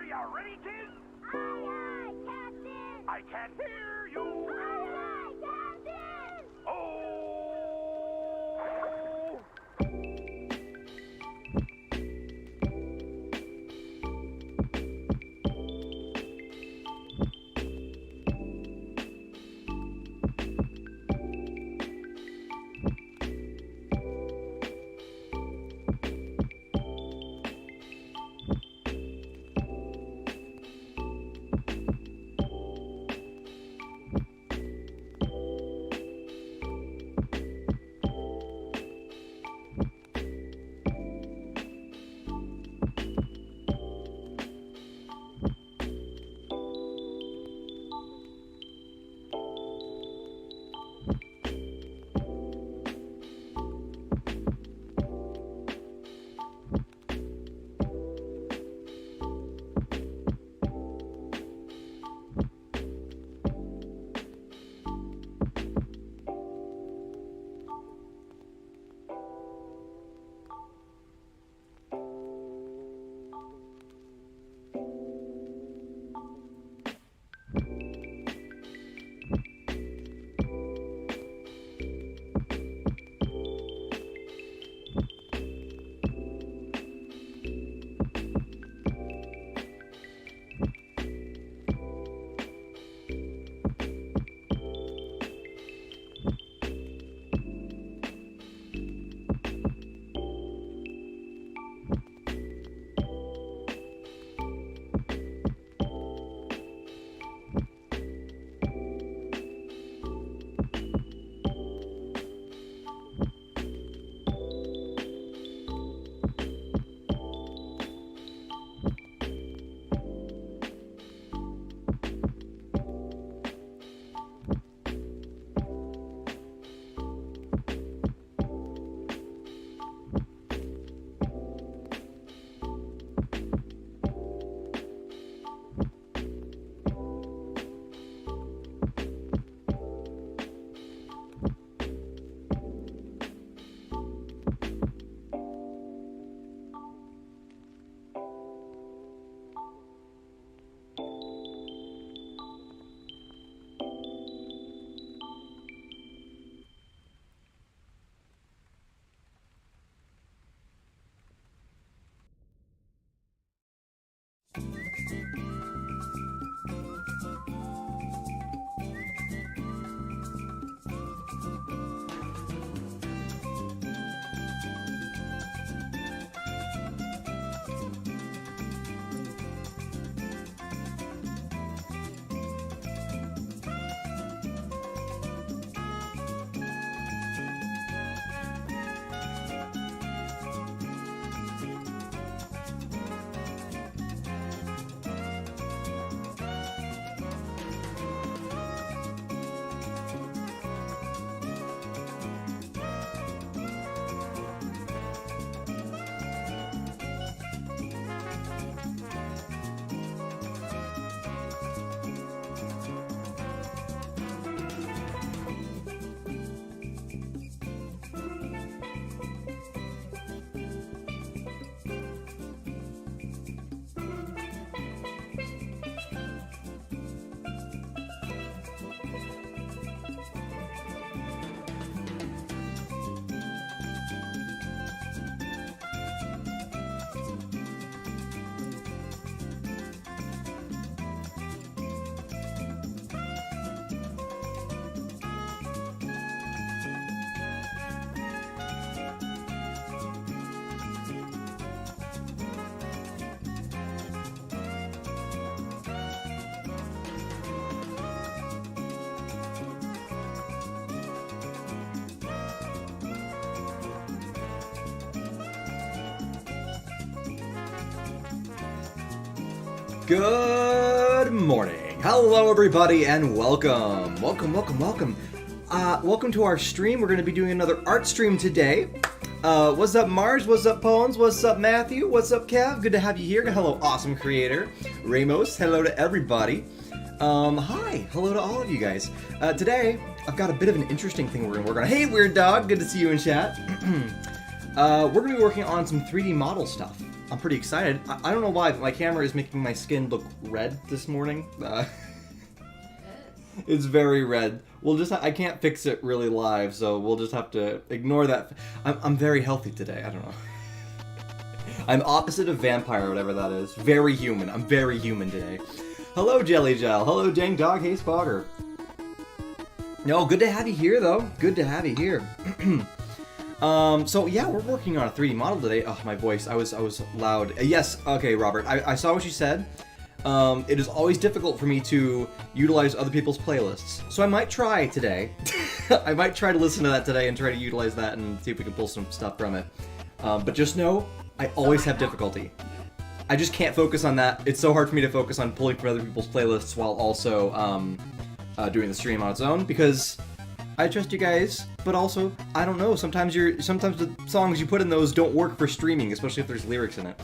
Are you ready, kids? Aye, aye, Captain! I can't hear you! Aye, aye, Captain! Oh! Good morning. Hello, everybody, and welcome. Welcome to our stream. We're going to be doing another art stream today. What's up, Mars? What's up, Pones? What's up, Matthew? What's up, Kev? Good to have you here. Hello, awesome creator. Ramos, hello to everybody. Hi. Hello to all of you guys. Today, I've got a bit of an interesting thing we're going to work on. Hey, Weird Dog. Good to see you in chat. We're going to be working on some 3D model stuff. I'm pretty excited. I don't know why, but my camera is making my skin look red this morning. It's very red. I can't fix it really live, so we'll just have to ignore that. I'm very healthy today. I don't know. I'm opposite of vampire, whatever that is. Very human. I'm very human today. Hello, Jelly Gel. Hello, Dang Dog. Hey, Spotter. No, good to have you here, though. Good to have you here. So yeah, we're working on a 3D model today. Oh, my voice. I was loud. Yes. Okay, Robert. I saw what you said. It is always difficult for me to utilize other people's playlists. So I might try today. I might try to listen to that today and try to utilize that and see if we can pull some stuff from it. But just know, I always have difficulty. I just can't focus on that. It's so hard for me to focus on pulling from other people's playlists while also doing the stream on its own, because I trust you guys, but also, I don't know, sometimes the songs you put in those don't work for streaming, especially if there's lyrics in it.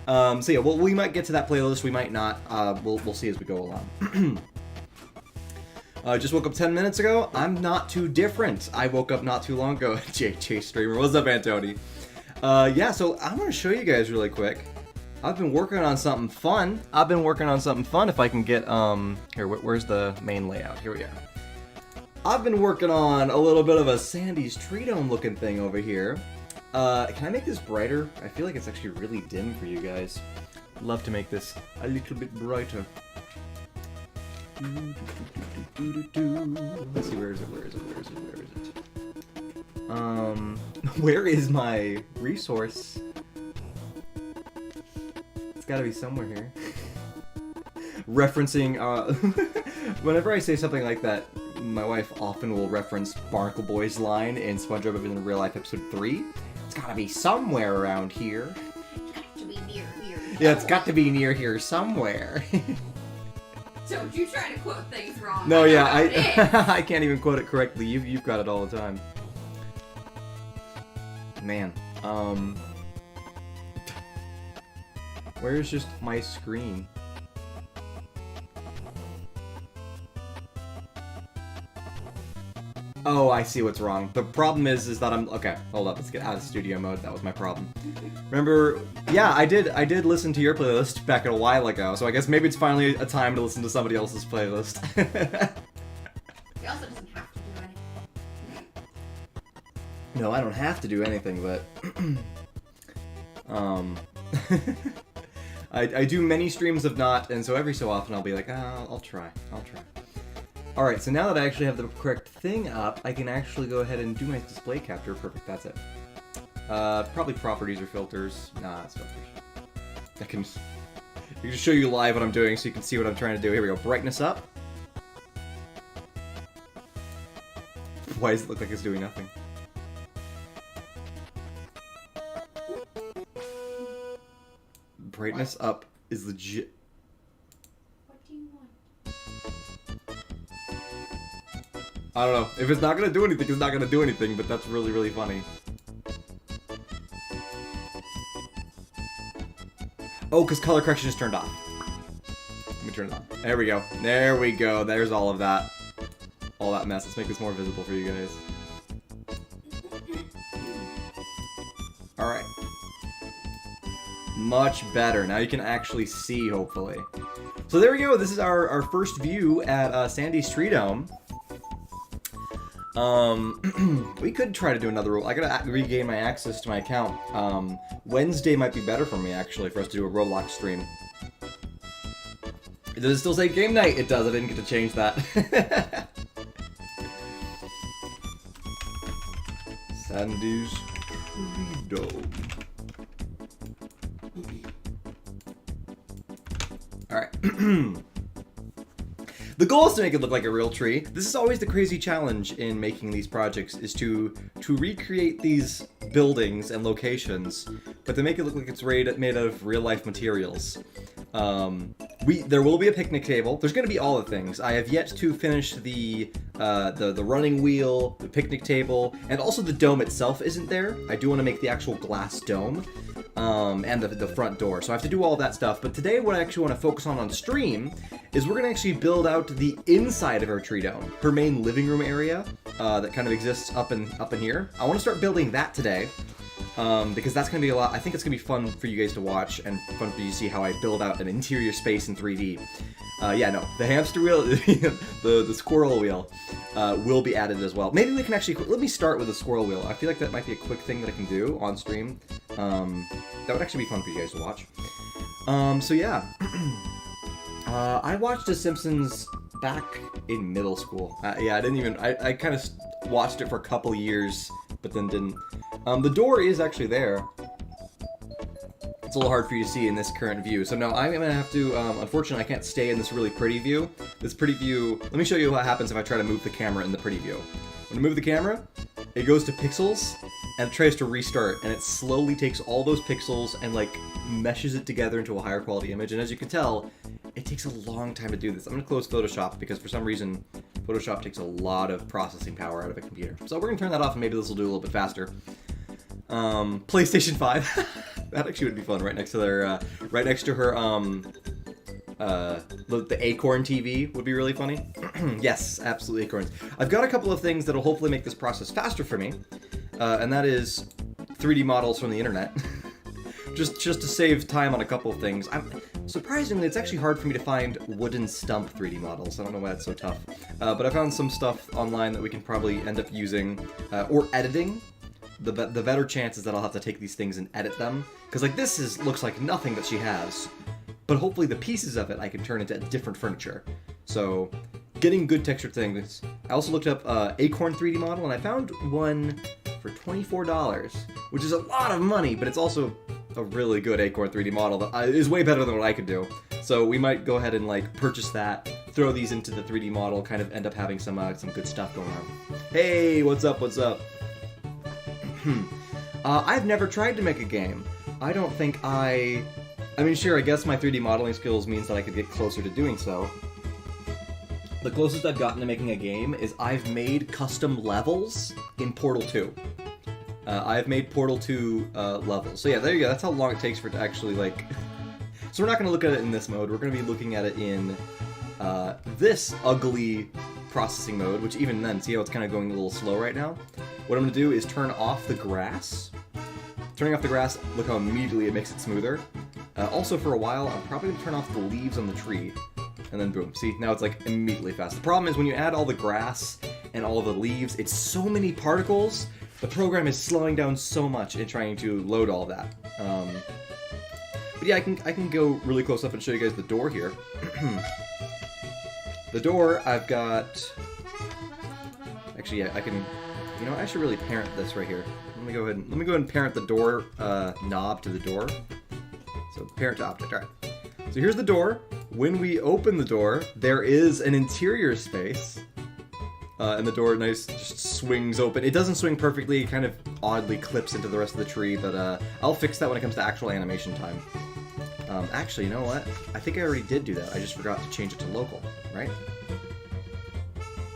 So yeah, well, we might get to that playlist, we might not. We'll see as we go along. Just woke up 10 minutes ago. I'm not too different. I woke up not too long ago. JChaseFilms streamer. What's up, Antoni? Yeah, so I'm going to show you guys really quick. I've been working on something fun. If I can get, here, where's the main layout? Here we are. I've been working on a little bit of a Sandy's Treedome looking thing over here. Can I make this brighter? I feel like it's actually really dim for you guys. Love to make this a little bit brighter. Let's see, where is it? Where is my resource? It's gotta be somewhere here. Referencing, whenever I say something like that, my wife often will reference Barnacle Boy's line in SpongeBob in Real Life episode 3. It's gotta be somewhere around here. It's got to be near here. Yeah, it's got to be near here somewhere. Don't you try to quote things wrong. No, yeah, I can't even quote it correctly. You've got it all the time. Man, where's just my screen? Oh, I see what's wrong. The problem is that okay, hold up, let's get out of studio mode. That was my problem. Remember, yeah, I did listen to your playlist back a while ago, so I guess maybe it's finally a time to listen to somebody else's playlist. He also doesn't have to do anything. No, I don't have to do anything, but I do many streams of not, and so every so often I'll be like, I'll try. Alright, so now that I actually have the correct thing up, I can actually go ahead and do my display capture. Perfect, that's it. Probably properties or filters. Nah, it's filters. I can just show you live what I'm doing so you can see what I'm trying to do. Here we go, brightness up. Why does it look like it's doing nothing? Brightness up is legit. What do you want? I don't know. If it's not gonna do anything, it's not gonna do anything, but that's really, really funny. Oh, because color correction is turned off. Let me turn it on. There we go. There we go. There's all of that. All that mess. Let's make this more visible for you guys. Alright. Much better. Now you can actually see, hopefully. So there we go. This is our first view at Sandy's Treedome. We could try to do another rule. I gotta regain my access to my account. Wednesday might be better for me, actually, for us to do a Roblox stream. Does it still say game night? It does. I didn't get to change that. Sandy's Treedome. Alright. The goal is to make it look like a real tree. This is always the crazy challenge in making these projects, is to recreate these buildings and locations, but to make it look like it's made out of real life materials. There will be a picnic table. There's going to be all the things. I have yet to finish the running wheel, the picnic table, and also the dome itself isn't there. I do want to make the actual glass dome. And the front door. So I have to do all that stuff. But today what I actually want to focus on stream is we're going to actually build out the inside of her Treedome. Her main living room area that kind of exists up in here. I want to start building that today. because that's going to be a lot. I think it's going to be fun for you guys to watch and fun for you to see how I build out an interior space in 3D. Yeah, no, the hamster wheel, the squirrel wheel will be added as well. Maybe we can actually, let me start with the squirrel wheel. I feel like that might be a quick thing that I can do on stream. That would actually be fun for you guys to watch. So yeah, I watched The Simpsons back in middle school. Yeah, I kind of watched it for a couple years, but then didn't. The door is actually there. It's a little hard for you to see in this current view. So no, I'm gonna have to, unfortunately I can't stay in this really pretty view. This pretty view, let me show you what happens if I try to move the camera in the pretty view. When I move the camera, it goes to pixels, and it tries to restart, and it slowly takes all those pixels and like meshes it together into a higher quality image. And as you can tell, it takes a long time to do this. I'm gonna close Photoshop because for some reason, Photoshop takes a lot of processing power out of a computer. So we're gonna turn that off and maybe this will do a little bit faster. PlayStation 5. That actually would be fun right next to their, right next to her, the Acorn TV would be really funny. Yes, absolutely Acorns. I've got a couple of things that'll hopefully make this process faster for me, and that is 3D models from the internet. just to save time on a couple of things. Surprisingly, it's actually hard for me to find wooden stump 3D models. I don't know why it's so tough. But I found some stuff online that we can probably end up using, or editing. The better chance is that I'll have to take these things and edit them. Because like this looks like nothing that she has. But hopefully the pieces of it I can turn into different furniture. So, getting good textured things. I also looked up Acorn 3D model, and I found one for $24, which is a lot of money, but it's also a really good Acorn 3D model that is way better than what I could do. So we might go ahead and like purchase that, throw these into the 3D model, kind of end up having some good stuff going on. Hey, what's up? What's up? I've never tried to make a game. I don't think I mean, sure, I guess my 3D modeling skills means that I could get closer to doing so. The closest I've gotten to making a game is I've made custom levels in Portal 2. I've made Portal 2 levels. So yeah, there you go. That's how long it takes for it to actually, like... So we're not going to look at it in this mode. We're going to be looking at it in this ugly processing mode, which even then, see how it's kind of going a little slow right now? What I'm going to do is turn off the grass. Turning off the grass, look how immediately it makes it smoother. Also, for a while, I'm probably going to turn off the leaves on the tree. And then boom. See, now it's like immediately fast. The problem is when you add all the grass and all of the leaves, it's so many particles, the program is slowing down so much in trying to load all of that. But yeah, I can go really close up and show you guys the door here. The door, I've got... Actually, yeah, I can... You know, I should really parent this right here. Let me go ahead and parent the door knob to the door. So parent to object. All right. So here's the door. When we open the door, there is an interior space, and the door just swings open. It doesn't swing perfectly. It kind of oddly clips into the rest of the tree, but I'll fix that when it comes to actual animation time. Actually, you know what? I think I already did do that. I just forgot to change it to local, right?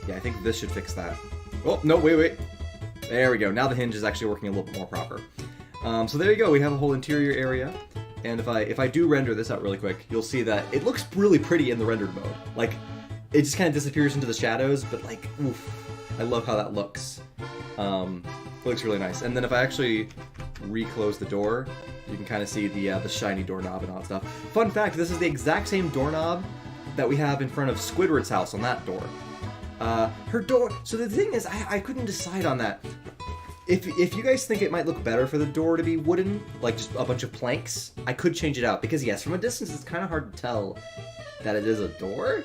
Yeah, I think this should fix that. Oh, no, wait. There we go. Now the hinge is actually working a little bit more proper. So there you go. We have a whole interior area. And if I do render this out really quick, you'll see that it looks really pretty in the rendered mode. Like, it just kind of disappears into the shadows, but like, oof. I love how that looks. It looks really nice. And then if I actually reclose the door, you can kind of see the shiny doorknob and all that stuff. Fun fact, this is the exact same doorknob that we have in front of Squidward's house on that door. Her door... So the thing is, I couldn't decide on that. If you guys think it might look better for the door to be wooden, like just a bunch of planks, I could change it out. Because yes, from a distance, it's kind of hard to tell that it is a door.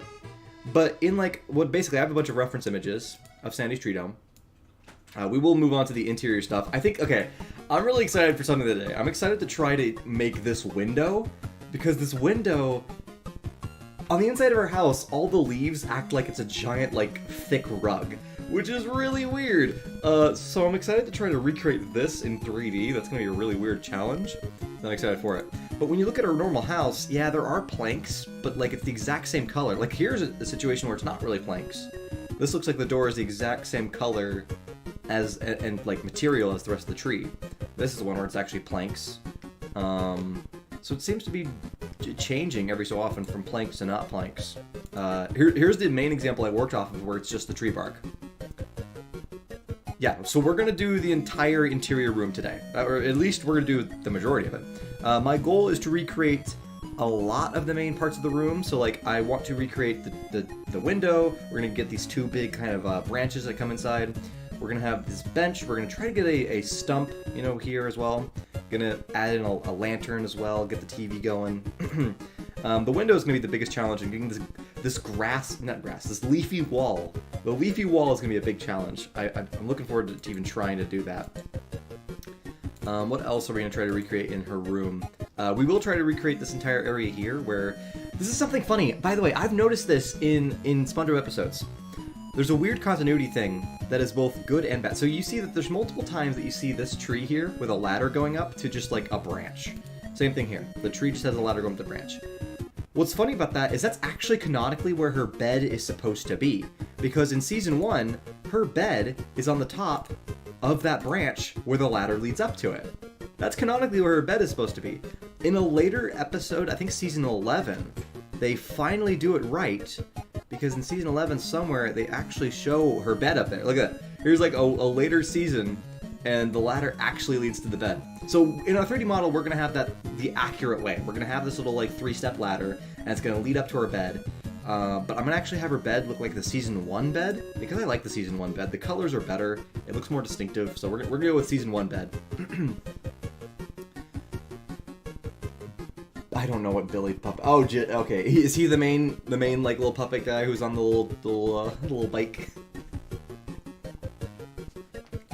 But in like... Well, basically, I have a bunch of reference images of Sandy's Treedome. We will move on to the interior stuff. I think... Okay, I'm really excited for something today. I'm excited to try to make this window. Because this window... On the inside of her house, all the leaves act like it's a giant, like, thick rug, which is really weird. So I'm excited to try to recreate this in 3D. That's gonna be a really weird challenge. I'm excited for it. But when you look at her normal house, yeah, there are planks, but, like, it's the exact same color. Like, here's a situation where it's not really planks. This looks like the door is the exact same color as, and like, material as the rest of the tree. This is the one where it's actually planks. So it seems to be changing every so often from planks to not planks. Here's the main example I worked off of where it's just the tree bark. yeah, so we're going to do the entire interior room today. Or at least we're going to do the majority of it. My goal is to recreate a lot of the main parts of the room. So, like, I want to recreate the window. We're going to get these two big kind of branches that come inside. We're going to have this bench. We're going to try to get a stump, you know, here as well. Going to add in a lantern as well, get the TV going. The window is going to be the biggest challenge in getting this this leafy wall. The leafy wall is going to be a big challenge. I'm looking forward to even trying to do that. What else are we going to try to recreate in her room? We will try to recreate this entire area here where... This is something funny. By the way, I've noticed this in SpongeBob episodes. There's a weird continuity thing that is both good and bad. So you see that there's multiple times that you see this tree here with a ladder going up to just like a branch. Same thing here. The tree just has a ladder going up the branch. What's funny about that is that's actually canonically where her bed is supposed to be. Because in Season 1, her bed is on the top of that branch where the ladder leads up to it. That's canonically where her bed is supposed to be. In a later episode, I think Season 11, they finally do it right. Because in Season 11 somewhere, they actually show her bed up there. Look at that. Here's like a later season, and the ladder actually leads to the bed. So in our 3D model, we're going to have that the accurate way. We're going to have this little like 3-step ladder, and it's going to lead up to her bed. But I'm going to actually have her bed look like the Season 1 bed, because I like the Season 1 bed. The colors are better. It looks more distinctive, so we're going to go with Season 1 bed. I don't know what Billy Puppet... Oh, okay. Is he the main like little puppet guy who's on the little bike?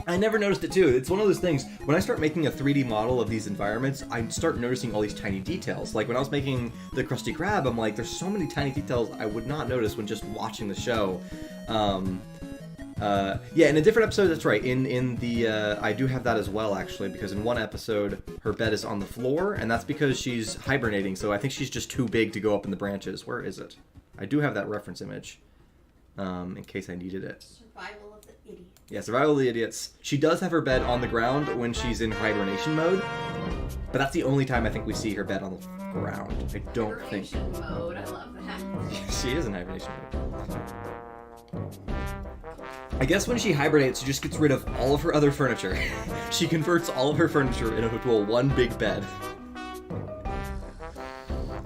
I never noticed it too. It's one of those things. When I start making a 3D model of these environments, I start noticing all these tiny details. Like when I was making the Krusty Krab, I'm like, there's so many tiny details I would not notice when just watching the show. Yeah, in a different episode, that's right. In the I do have that as well, actually, because in one episode, her bed is on the floor, and that's because she's hibernating, so I think she's just too big to go up in the branches. Where is it? I do have that reference image, in case I needed it. Survival of the idiot. Yeah, Survival of the Idiots. She does have her bed on the ground when she's in hibernation mode, but that's the only time I think we see her bed on the ground. I don't think... Hibernation mode, I love that. She is in hibernation mode. I guess when she hibernates, she just gets rid of all of her other furniture. She converts all of her furniture into one big bed.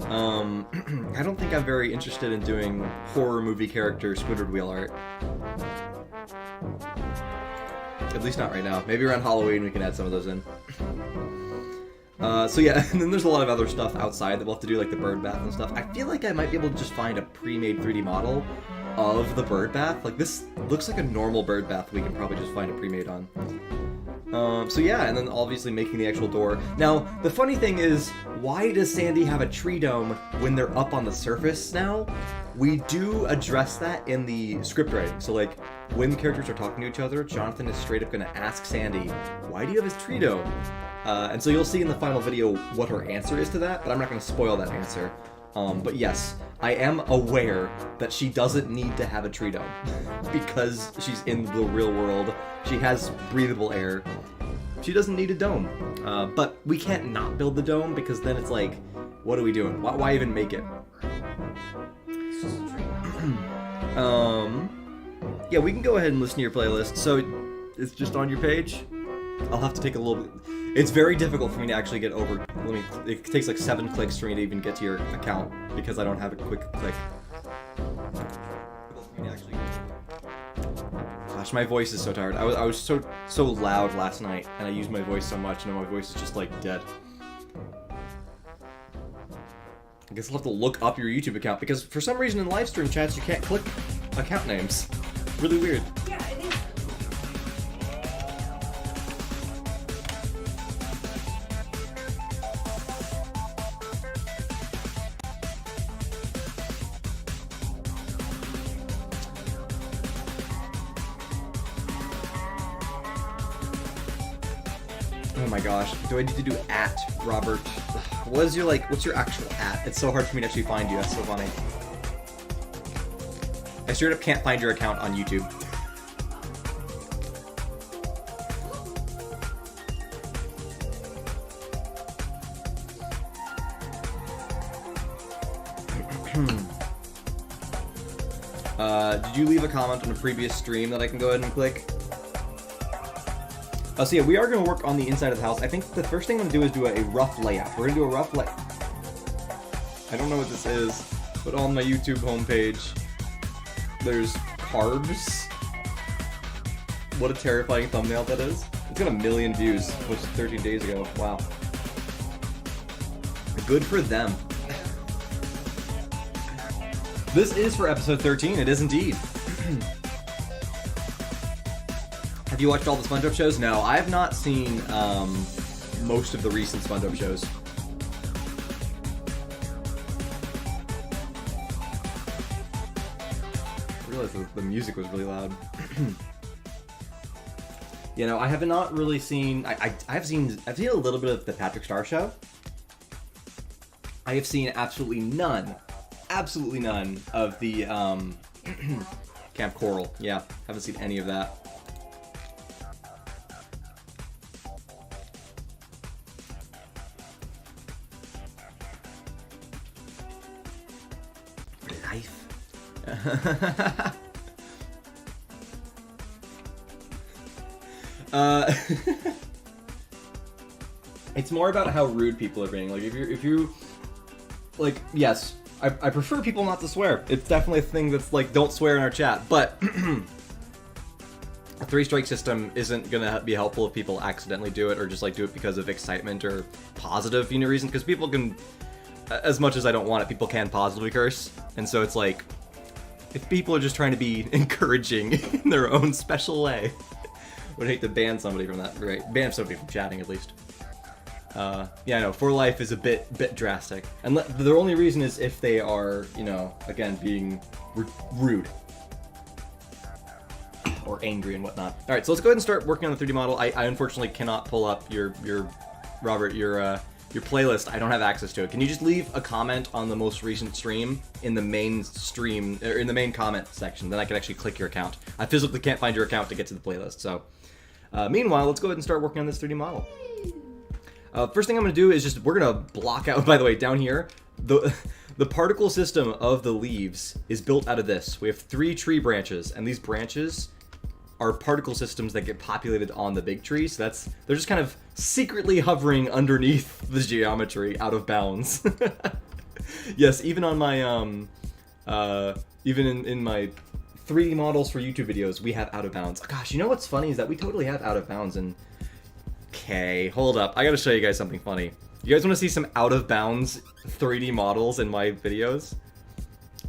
I don't think I'm very interested in doing horror movie character Squidward wheel art. At least not right now. Maybe around Halloween we can add some of those in. So yeah, and then there's a lot of other stuff outside that we'll have to do, like the bird bath and stuff. I feel like I might be able to just find a pre-made 3D model of the bird bath. Like, this looks like a normal bird bath we can probably just find a pre-made on. So yeah, and then obviously making the actual door. Now, the funny thing is, why does Sandy have a Treedome when they're up on the surface now? We do address that in the script writing. So like, when the characters are talking to each other, Jonathan is straight up going to ask Sandy, why do you have his Treedome? And so you'll see in the final video what her answer is to that, but I'm not going to spoil that answer. But yes, I am aware that she doesn't need to have a Treedome because she's in the real world. She has breathable air. She doesn't need a dome. But we can't not build the dome because then it's like, what are we doing? Why even make it? It's just a tree. Yeah, we can go ahead and listen to your playlist. So it's just on your page? I'll have to take a little bit. It's very difficult for me to actually get over. It takes like 7 clicks for me to even get to your account because I don't have a quick click. Gosh, my voice is so tired. I was so loud last night, and I used my voice so much, and now my voice is just like dead. I guess I'll have to look up your YouTube account because for some reason in live stream chats you can't click account names. Really weird. Yeah, it is. Oh my gosh, do I need to do @Robert? What's your actual @? It's so hard for me to actually find you, that's so funny. I straight up can't find your account on YouTube. Did you leave a comment on a previous stream that I can go ahead and click? So yeah, we are going to work on the inside of the house. I think the first thing I'm going to do is do a rough layout. We're going to do a rough layout. I don't know what this is, but on my YouTube homepage, there's carbs. What a terrifying thumbnail that is. It's got 1 million views, posted 13 days ago. Wow. Good for them. This is for episode 13, it is indeed. Have you watched all the SpongeBob shows? No, I have not seen most of the recent SpongeBob shows. I realized the music was really loud. You know, I have not really seen. I've seen a little bit of the Patrick Star Show. I have seen absolutely none of the Camp Coral. Yeah, haven't seen any of that. Life. It's more about how rude people are being. Like, if you, like, yes, I prefer people not to swear. It's definitely a thing that's like, don't swear in our chat, but a 3-strike system isn't gonna be helpful if people accidentally do it or just like do it because of excitement or positive, you know, reason. Because people can, as much as I don't want it, people can positively curse, and so it's like, if people are just trying to be encouraging in their own special way. Would hate to ban somebody from that. Right, ban somebody from chatting at least. Yeah, no, for life is a bit drastic, and the only reason is if they are, you know, again being rude or angry and whatnot. All right, so let's go ahead and start working on the 3D model. I unfortunately cannot pull up your Robert your playlist. I don't have access to it. Can you just leave a comment on the most recent stream in the main stream or in the main comment section? Then I can actually click your account. I physically can't find your account to get to the playlist, so. Meanwhile, let's go ahead and start working on this 3D model. First thing I'm going to do is just, we're going to block out, by the way, down here, the particle system of the leaves is built out of this. We have 3 tree branches, and these branches are particle systems that get populated on the big tree, so they're just kind of secretly hovering underneath the geometry out of bounds. Yes, even on my, even in my 3D models for YouTube videos, we have out of bounds. Gosh, you know what's funny is that we totally have out of bounds and... Okay, hold up. I gotta show you guys something funny. You guys want to see some out of bounds 3D models in my videos?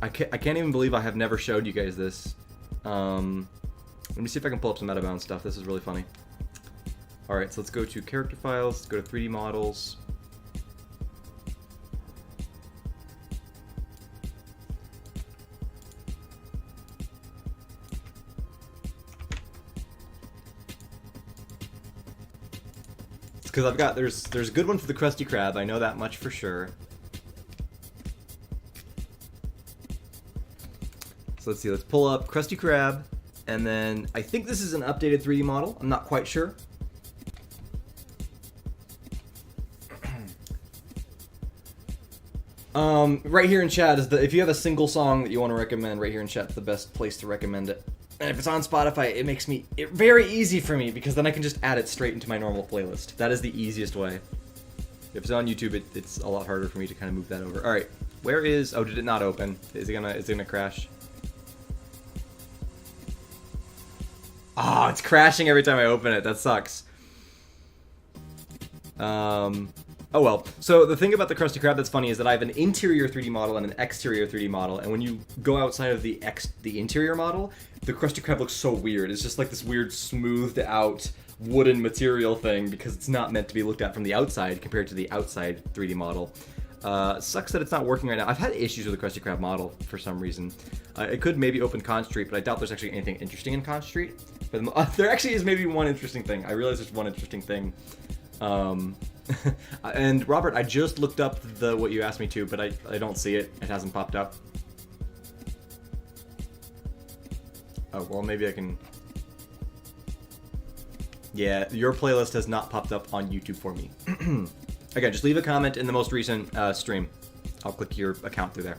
I can't even believe I have never showed you guys this. Let me see if I can pull up some out of bounds stuff. This is really funny. Alright, so let's go to character files, let's go to 3D models. Because I've got, there's a good one for the Krusty Krab, I know that much for sure. So let's see, let's pull up Krusty Krab, and then I think this is an updated 3D model, I'm not quite sure. Right here in chat is if you have a single song that you want to recommend, right here in chat's the best place to recommend it. And if it's on Spotify, it makes it very easy for me, because then I can just add it straight into my normal playlist. That is the easiest way. If it's on YouTube, it's a lot harder for me to kind of move that over. All right, where is? Oh, did it not open? Is it gonna crash? Oh, it's crashing every time I open it. That sucks. Oh well. So the thing about the Krusty Krab that's funny is that I have an interior 3D model and an exterior 3D model, and when you go outside of the interior model, the Krusty Krab looks so weird. It's just like this weird smoothed out wooden material thing, because it's not meant to be looked at from the outside compared to the outside 3D model. Sucks that it's not working right now. I've had issues with the Krusty Krab model for some reason. It could maybe open Con Street, but I doubt there's actually anything interesting in Con Street. But there actually is maybe one interesting thing. I realize there's one interesting thing. And Robert, I just looked up what you asked me to, but I don't see it. It hasn't popped up. Oh, well, maybe I can... Yeah, your playlist has not popped up on YouTube for me. Again, just leave a comment in the most recent stream. I'll click your account through there.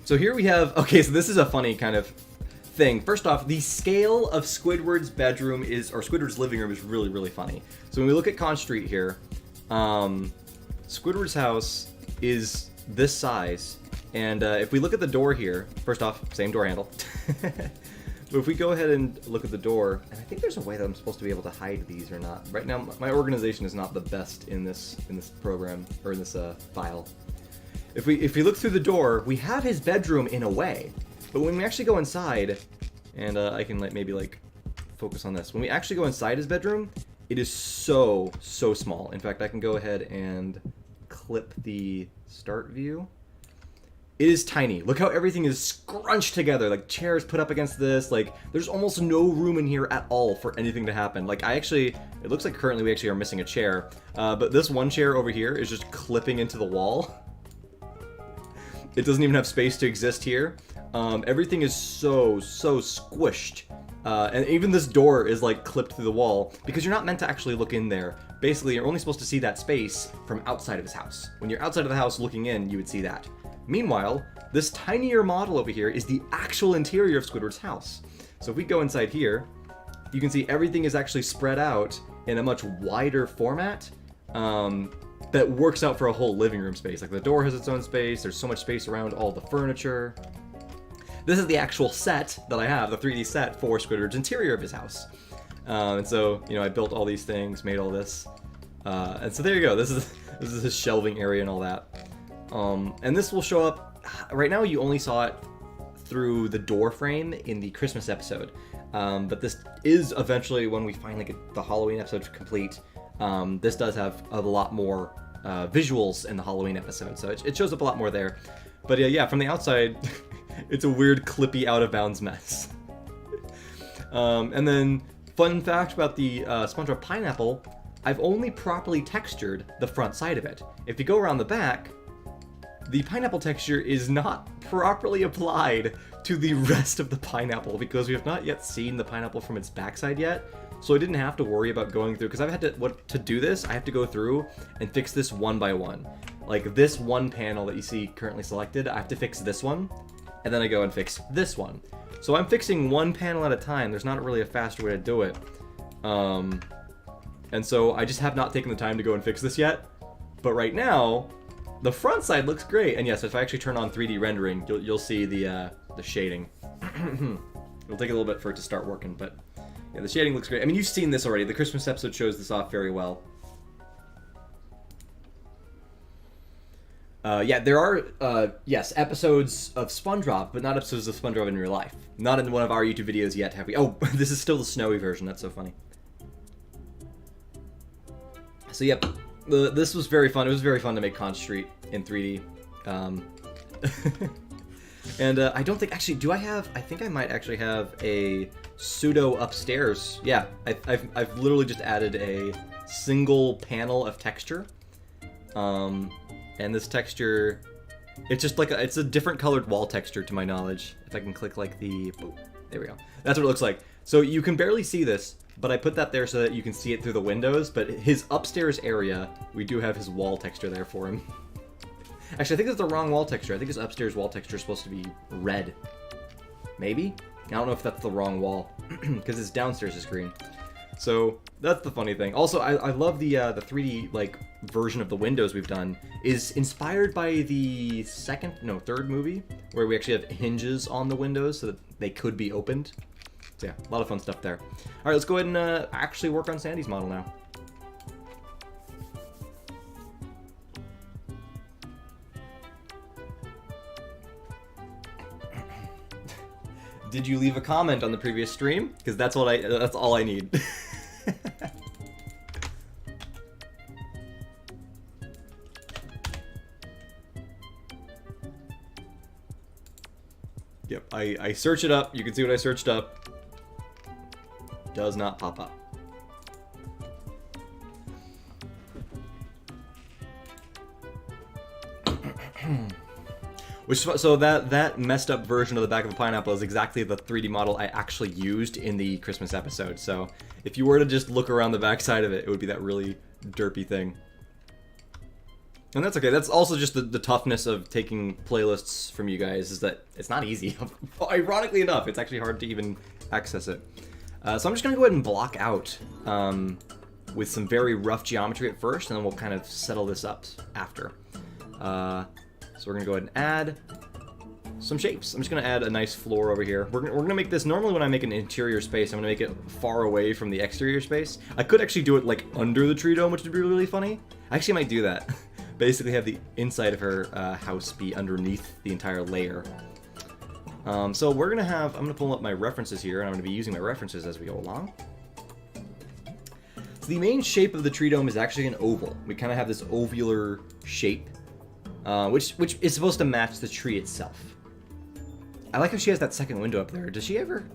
So here we have... Okay, so this is a funny kind of thing. First off, the scale of Squidward's bedroom or Squidward's living room is really, really funny. So when we look at Con Street here, Squidward's house is this size. And if we look at the door here, first off, same door handle. But if we go ahead and look at the door, and I think there's a way that I'm supposed to be able to hide these or not. Right now, my organization is not the best in this program, or in this file. If we look through the door, we have his bedroom in a way. But when we actually go inside, and I can maybe focus on this. When we actually go inside his bedroom, it is so small. In fact, I can go ahead and clip the start view. It is tiny. Look how everything is scrunched together. Like chairs put up against this. Like there's almost no room in here at all for anything to happen. Like it looks like currently we actually are missing a chair. But this one chair over here is just clipping into the wall. It doesn't even have space to exist here. Everything is so squished. And even this door is like clipped through the wall because you're not meant to actually look in there. Basically, you're only supposed to see that space from outside of his house. When you're outside of the house looking in, you would see that. Meanwhile, this tinier model over here is the actual interior of Squidward's house. So if we go inside here, you can see everything is actually spread out in a much wider format that works out for a whole living room space. Like the door has its own space, there's so much space around all the furniture. This is the actual set that I have, the 3D set for Squidward's interior of his house. And so, I built all these things, made all this. And so there you go, this is his shelving area and all that. And this will show up, right now you only saw it through the door frame in the Christmas episode. But this is eventually when we finally get the Halloween episode complete. This does have a lot more visuals in the Halloween episode, so it shows up a lot more there. But yeah, from the outside, it's a weird clippy out of bounds mess. And then, fun fact about the SpongeBob pineapple, I've only properly textured the front side of it. If you go around the back, the pineapple texture is not properly applied to the rest of the pineapple because we have not yet seen the pineapple from its backside yet. So I didn't have to worry about going through, because I've had to do this, I have to go through and fix this one by one. Like this one panel that you see currently selected, I have to fix this one, and then I go and fix this one. So I'm fixing one panel at a time. There's not really a faster way to do it. And so I just have not taken the time to go and fix this yet. But right now, the front side looks great. And yes, if I actually turn on 3D rendering, you'll see the shading. It'll take a little bit for it to start working, but yeah, the shading looks great. I mean, you've seen this already. The Christmas episode shows this off very well. Yeah, there are, yes, episodes of SpongeBob, but not episodes of SpongeBob in real life. Not in one of our YouTube videos yet, have we? Oh, this is still the snowy version. That's so funny. So, yep, this was very fun. It was very fun to make Con Street in 3D. And I don't think, actually, do I have, I think I might actually have a pseudo upstairs. Yeah, I've literally just added a single panel of texture. And this texture, it's just like it's a different colored wall texture to my knowledge. If I can click like the, oh, there we go. That's what it looks like. So you can barely see this, but I put that there so that you can see it through the windows. But his upstairs area, we do have his wall texture there for him. Actually, I think it's the wrong wall texture. I think his upstairs wall texture is supposed to be red. Maybe? I don't know if that's the wrong wall, because his downstairs is green. So that's the funny thing. Also, I love the 3D like version of the windows we've done is inspired by the third movie where we actually have hinges on the windows so that they could be opened. So yeah, a lot of fun stuff there. All right, let's go ahead and actually work on Sandy's model now. Did you leave a comment on the previous stream? Because that's all I need. Yep, I search it up. You can see what I searched up. Does not pop up. So that messed up version of the back of the pineapple is exactly the 3D model I actually used in the Christmas episode. So if you were to just look around the back side of it, it would be that really derpy thing. And that's okay. That's also just the toughness of taking playlists from you guys, is that it's not easy. Ironically enough, it's actually hard to even access it. So I'm just going to go ahead and block out with some very rough geometry at first, and then we'll kind of settle this up after. So we're going to go ahead and add some shapes. I'm just going to add a nice floor over here. We're going to make this, normally when I make an interior space, I'm going to make it far away from the exterior space. I could actually do it like under the tree dome, which would be really funny. I actually might do that. Basically have the inside of her house be underneath the entire layer. So we're going to have, I'm going to pull up my references here, and I'm going to be using my references as we go along. So the main shape of the tree dome is actually an oval. We kind of have this ovular shape, which is supposed to match the tree itself. I like how she has that second window up there. Does she ever...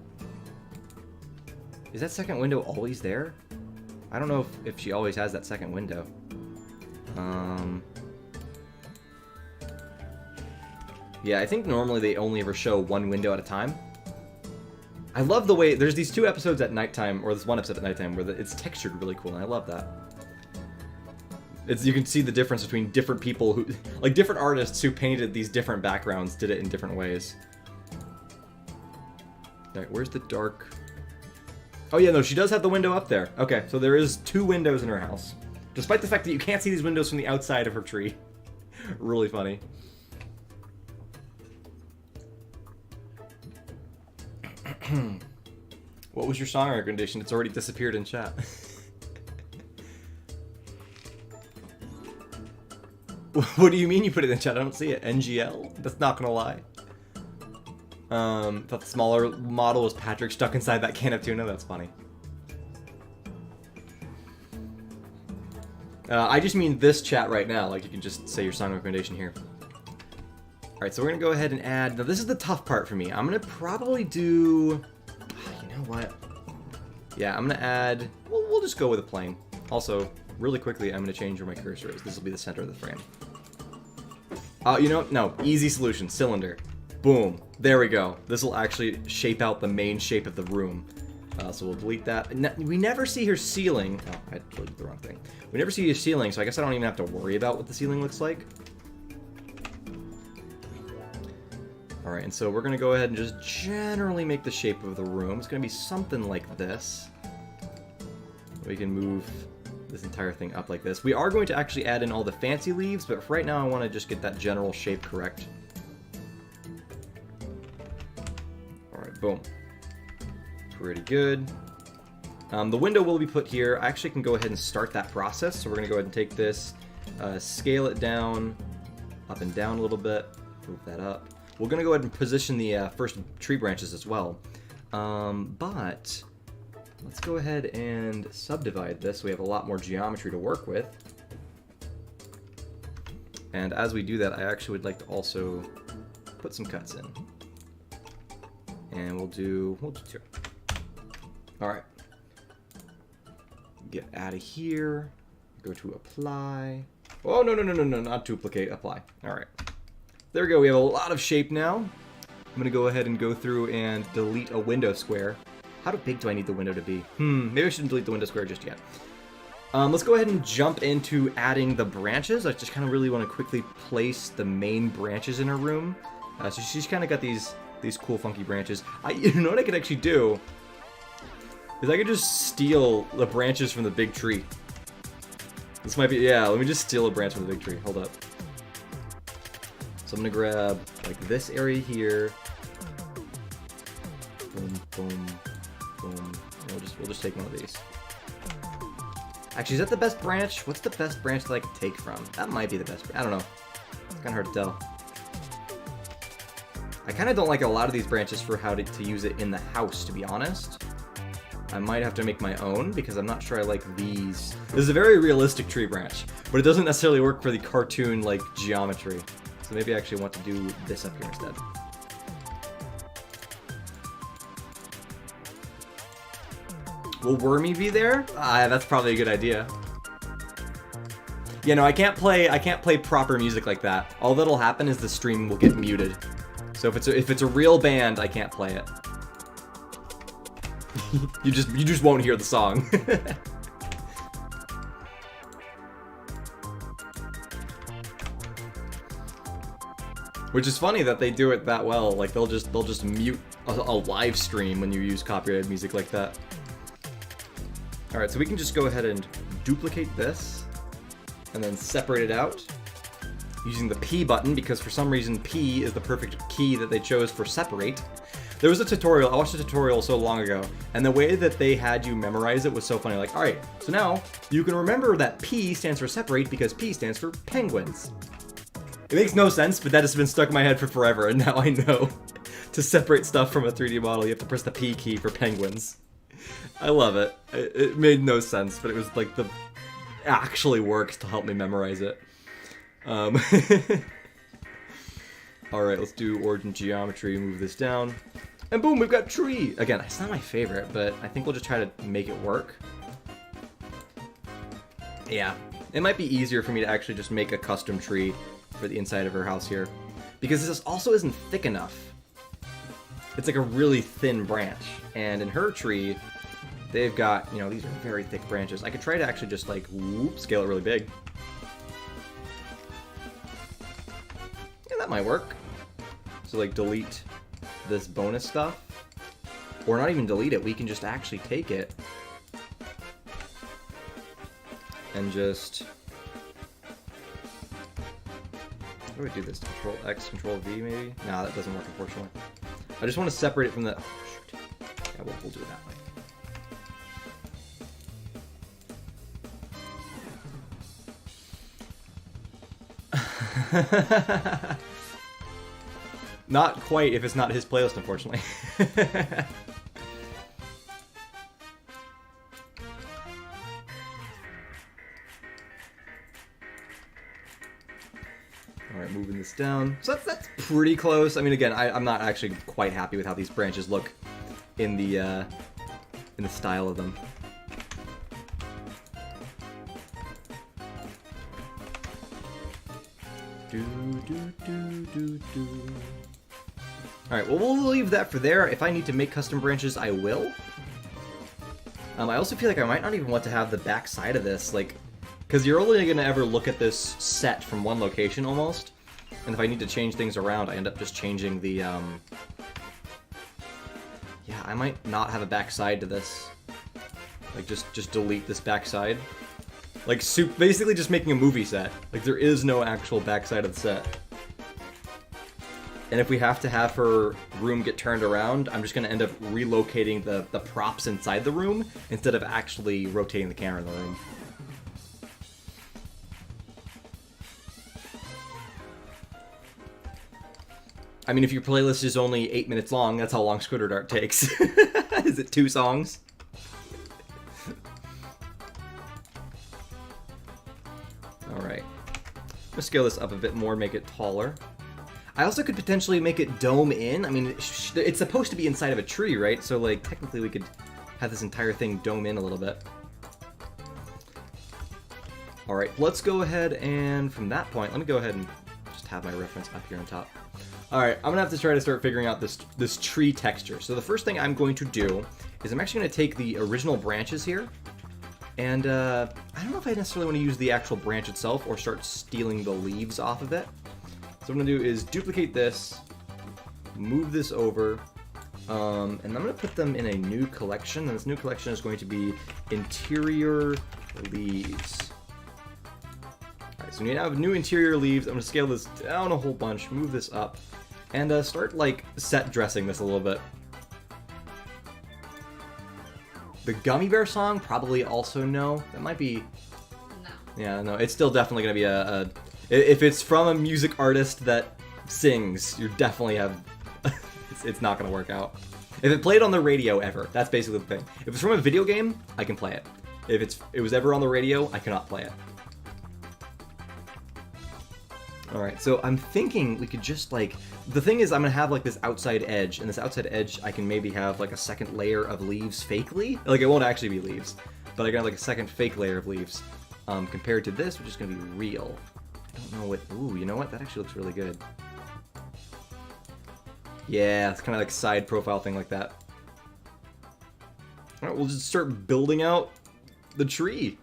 Is that second window always there? I don't know if she always has that second window. Yeah, I think normally they only ever show one window at a time. I love the way... There's these two episodes at nighttime, or this one episode at nighttime, where it's textured really cool, and I love that. You can see the difference between different people who... Like, different artists who painted these different backgrounds did it in different ways. Alright, where's the dark... Oh yeah, no, she does have the window up there. Okay, so there is 2 windows in her house. Despite the fact that you can't see these windows from the outside of her tree. Really funny. What was your song recommendation? It's already disappeared in chat. What do you mean you put it in chat? I don't see it. NGL? That's not gonna lie. Thought the smaller model was Patrick stuck inside that can of tuna. That's funny. I just mean this chat right now. Like, you can just say your song recommendation here. Alright, so we're gonna go ahead and add... Now, this is the tough part for me. I'm gonna probably do... You know what? Yeah, I'm gonna add... We'll just go with a plane. Also, really quickly, I'm gonna change where my cursor is. This will be the center of the frame. You know, no. Easy solution. Cylinder. Boom. There we go. This will actually shape out the main shape of the room. So we'll delete that. We never see her ceiling. Oh, I deleted the wrong thing. We never see her ceiling, so I guess I don't even have to worry about what the ceiling looks like. Alright, and so we're going to go ahead and just generally make the shape of the room. It's going to be something like this. We can move this entire thing up like this. We are going to actually add in all the fancy leaves, but for right now I want to just get that general shape correct. Alright, boom. Pretty good. The window will be put here. I actually can go ahead and start that process. So we're going to go ahead and take this, scale it down, up and down a little bit, move that up. We're going to go ahead and position the first tree branches as well. But let's go ahead and subdivide this so we have a lot more geometry to work with. And as we do that, I actually would like to also put some cuts in. And we'll do 2. Alright. Get out of here. Go to apply. Oh, no, not duplicate, apply. Alright. There we go, we have a lot of shape now. I'm going to go ahead and go through and delete a window square. How big do I need the window to be? Maybe I shouldn't delete the window square just yet. Let's go ahead and jump into adding the branches. I just kind of really want to quickly place the main branches in her room. So she's kind of got these cool funky branches. You know what I could actually do? Is I could just steal the branches from the big tree. This might be, yeah, let me just steal a branch from the big tree. Hold up. So I'm gonna grab like this area here. Boom, boom, boom. We'll just take one of these. Actually, is that the best branch? What's the best branch that I could take from? That might be the best. I don't know. It's kind of hard to tell. I kind of don't like a lot of these branches for how to use it in the house, to be honest. I might have to make my own because I'm not sure I like these. This is a very realistic tree branch, but it doesn't necessarily work for the cartoon like geometry. So maybe I actually want to do this up here instead. Will Wormy be there? That's probably a good idea. Yeah, no, I can't play proper music like that. All that'll happen is the stream will get muted. So if it's a real band, I can't play it. you just won't hear the song. Which is funny that they do it that well. Like they'll just mute a live stream when you use copyrighted music like that. All right, so we can just go ahead and duplicate this and then separate it out using the P button, because for some reason P is the perfect key that they chose for separate. There was a tutorial, I watched a tutorial so long ago, and the way that they had you memorize it was so funny. Like, all right, so now you can remember that P stands for separate because P stands for penguins. It makes no sense, but that has been stuck in my head for forever, and now I know to separate stuff from a 3D model, you have to press the P key for penguins. I love it. It made no sense, but it was like the actually works to help me memorize it. Alright, let's do origin geometry, move this down. And boom, we've got tree! Again, it's not my favorite, but I think we'll just try to make it work. Yeah, it might be easier for me to actually just make a custom tree for the inside of her house here. Because this also isn't thick enough. It's like a really thin branch. And in her tree, they've got, you know, these are very thick branches. I could try to actually just like, whoop, scale it really big. Yeah, that might work. So like delete this bonus stuff. Or not even delete it, we can just actually take it and just... How do I do this? Control X, Control V maybe? No, that doesn't work unfortunately. I just want to separate it from the... Oh, shoot. Yeah, we'll do it that way. Not quite if it's not his playlist, unfortunately. Alright, moving this down. So that's pretty close. I mean, again, I'm not actually quite happy with how these branches look in the style of them. Alright, well, we'll leave that for there. If I need to make custom branches, I will. I also feel like I might not even want to have the back side of this, like, because you're only going to ever look at this set from one location, almost. And if I need to change things around, I end up just changing the, Yeah, I might not have a back side to this. Like, just delete this back side. Like, basically just making a movie set. Like, there is no actual backside of the set. And if we have to have her room get turned around, I'm just going to end up relocating the props inside the room instead of actually rotating the camera in the room. I mean, if your playlist is only 8 minutes long, that's how long Squidward Art takes. Is it 2 songs? Alright. Let's scale this up a bit more, make it taller. I also could potentially make it dome in. I mean, it's supposed to be inside of a tree, right? So, like, technically we could have this entire thing dome in a little bit. Alright, let's go ahead and, from that point, let me go ahead and just have my reference up here on top. Alright, I'm gonna have to try to start figuring out this tree texture. So the first thing I'm going to do is I'm actually gonna take the original branches here, and I don't know if I necessarily want to use the actual branch itself or start stealing the leaves off of it. So what I'm going to do is duplicate this, move this over, and I'm going to put them in a new collection, and this new collection is going to be interior leaves. Alright, so we now have new interior leaves. I'm going to scale this down a whole bunch, move this up, and start, like, set dressing this a little bit. The Gummy Bear song, probably also no. That might be... No. Yeah, no, it's still definitely going to be a... If it's from a music artist that sings, you definitely have... it's not going to work out. If it played on the radio ever, that's basically the thing. If it's from a video game, I can play it. If it was ever on the radio, I cannot play it. Alright, so I'm thinking we could just, like... The thing is, I'm going to have, like, this outside edge, and this outside edge, I can maybe have, like, a second layer of leaves fakely. Like, it won't actually be leaves, but I got, like, a second fake layer of leaves. Compared to this, which is going to be real. I don't know what... Ooh, you know what? That actually looks really good. Yeah, it's kind of like a side profile thing like that. Alright, we'll just start building out the tree.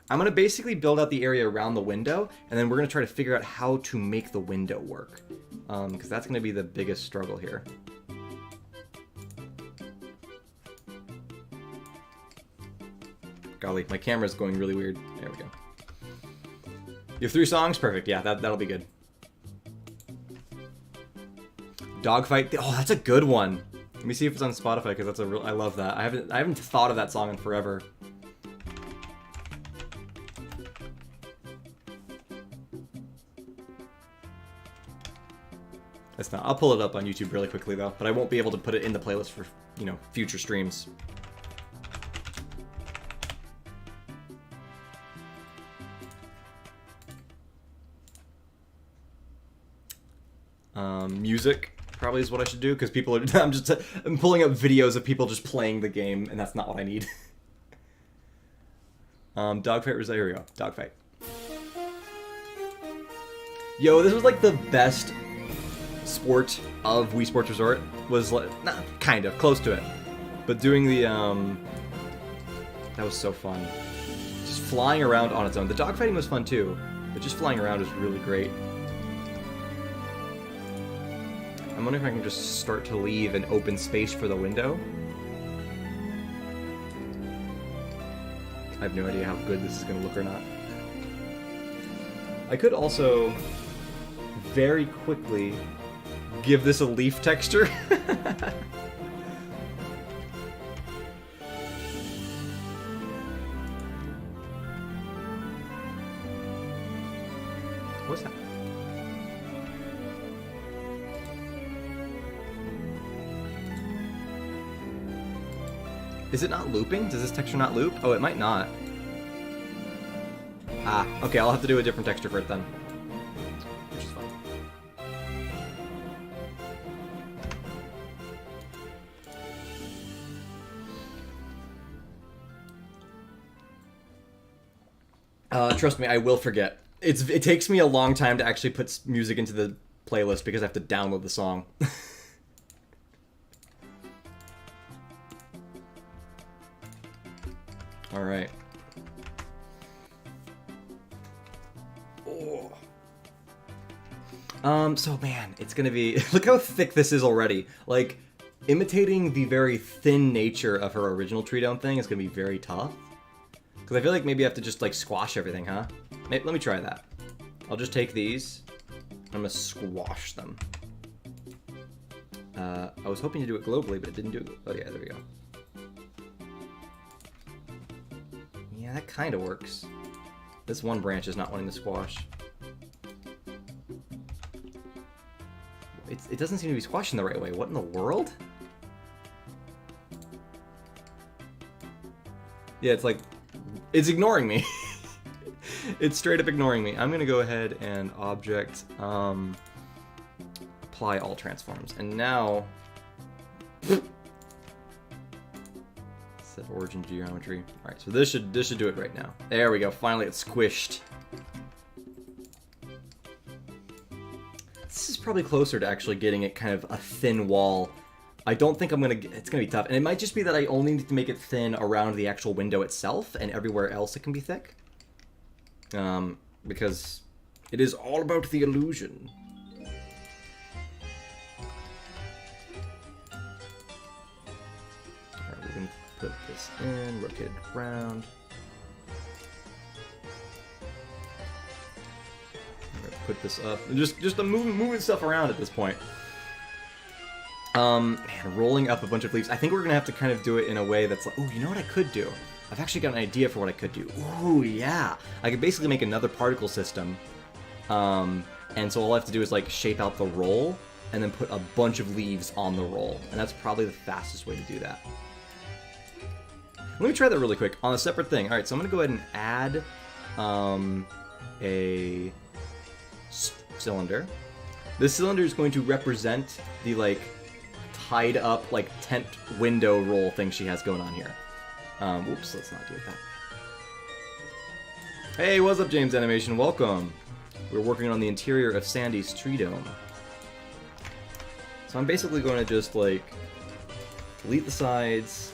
I'm going to basically build out the area around the window, and then we're going to try to figure out how to make the window work. Because that's going to be the biggest struggle here. Golly, my camera's going really weird. There we go. You have 3 songs? Perfect. Yeah, that'll be good. Dogfight. Oh, that's a good one. Let me see if it's on Spotify, because that's a real. I love that. I haven't thought of that song in forever. It's not. I'll pull it up on YouTube really quickly though, but I won't be able to put it in the playlist for, you know, future streams. Music probably is what I should do, because people are. I'm pulling up videos of people just playing the game, and that's not what I need. Dogfight Resort. Here we go. Dogfight. Yo, this was like the best sport of Wii Sports Resort. Was like, nah, kind of close to it, but doing the that was so fun. Just flying around on its own. The dogfighting was fun too, but just flying around is really great. I'm wondering if I can just start to leave an open space for the window. I have no idea how good this is going to look or not. I could also very quickly give this a leaf texture. What's that? Is it not looping? Does this texture not loop? Oh, it might not. Ah, okay, I'll have to do a different texture for it then. Which is fine. Trust me, I will forget. It takes me a long time to actually put music into the playlist because I have to download the song. All right. Oh. So man, it's gonna be. Look how thick this is already. Like, imitating the very thin nature of her original Treedome thing is gonna be very tough. Because I feel like maybe I have to just like squash everything, huh? Let me try that. I'll just take these. I'm gonna squash them. I was hoping to do it globally, but it didn't do it. Oh yeah, there we go. Yeah, that kind of works. This one branch is not wanting to squash. It doesn't seem to be squashing the right way. What in the world? Yeah, it's like... It's ignoring me. It's straight up ignoring me. I'm going to go ahead and object... apply all transforms. And now... Set origin geometry. Alright, so this should do it right now. There we go. Finally it's squished. This is probably closer to actually getting it kind of a thin wall. I don't think it's gonna be tough. And it might just be that I only need to make it thin around the actual window itself, and everywhere else it can be thick. Because it is all about the illusion. Alright, we can put this in, rotate it around. Put this up, and just moving stuff around at this point. Man, rolling up a bunch of leaves. I think we're gonna have to kind of do it in a way that's like, oh, you know what I could do? I've actually got an idea for what I could do. Ooh, yeah. I could basically make another particle system. And so all I have to do is like shape out the roll and then put a bunch of leaves on the roll. And that's probably the fastest way to do that. Let me try that really quick on a separate thing. All right, so I'm gonna go ahead and add a cylinder. This cylinder is going to represent the like tied up like tent window roll thing she has going on here. Whoops, let's not do that. Hey, what's up, James Animation? Welcome. We're working on the interior of Sandy's Treedome. So I'm basically going to just like delete the sides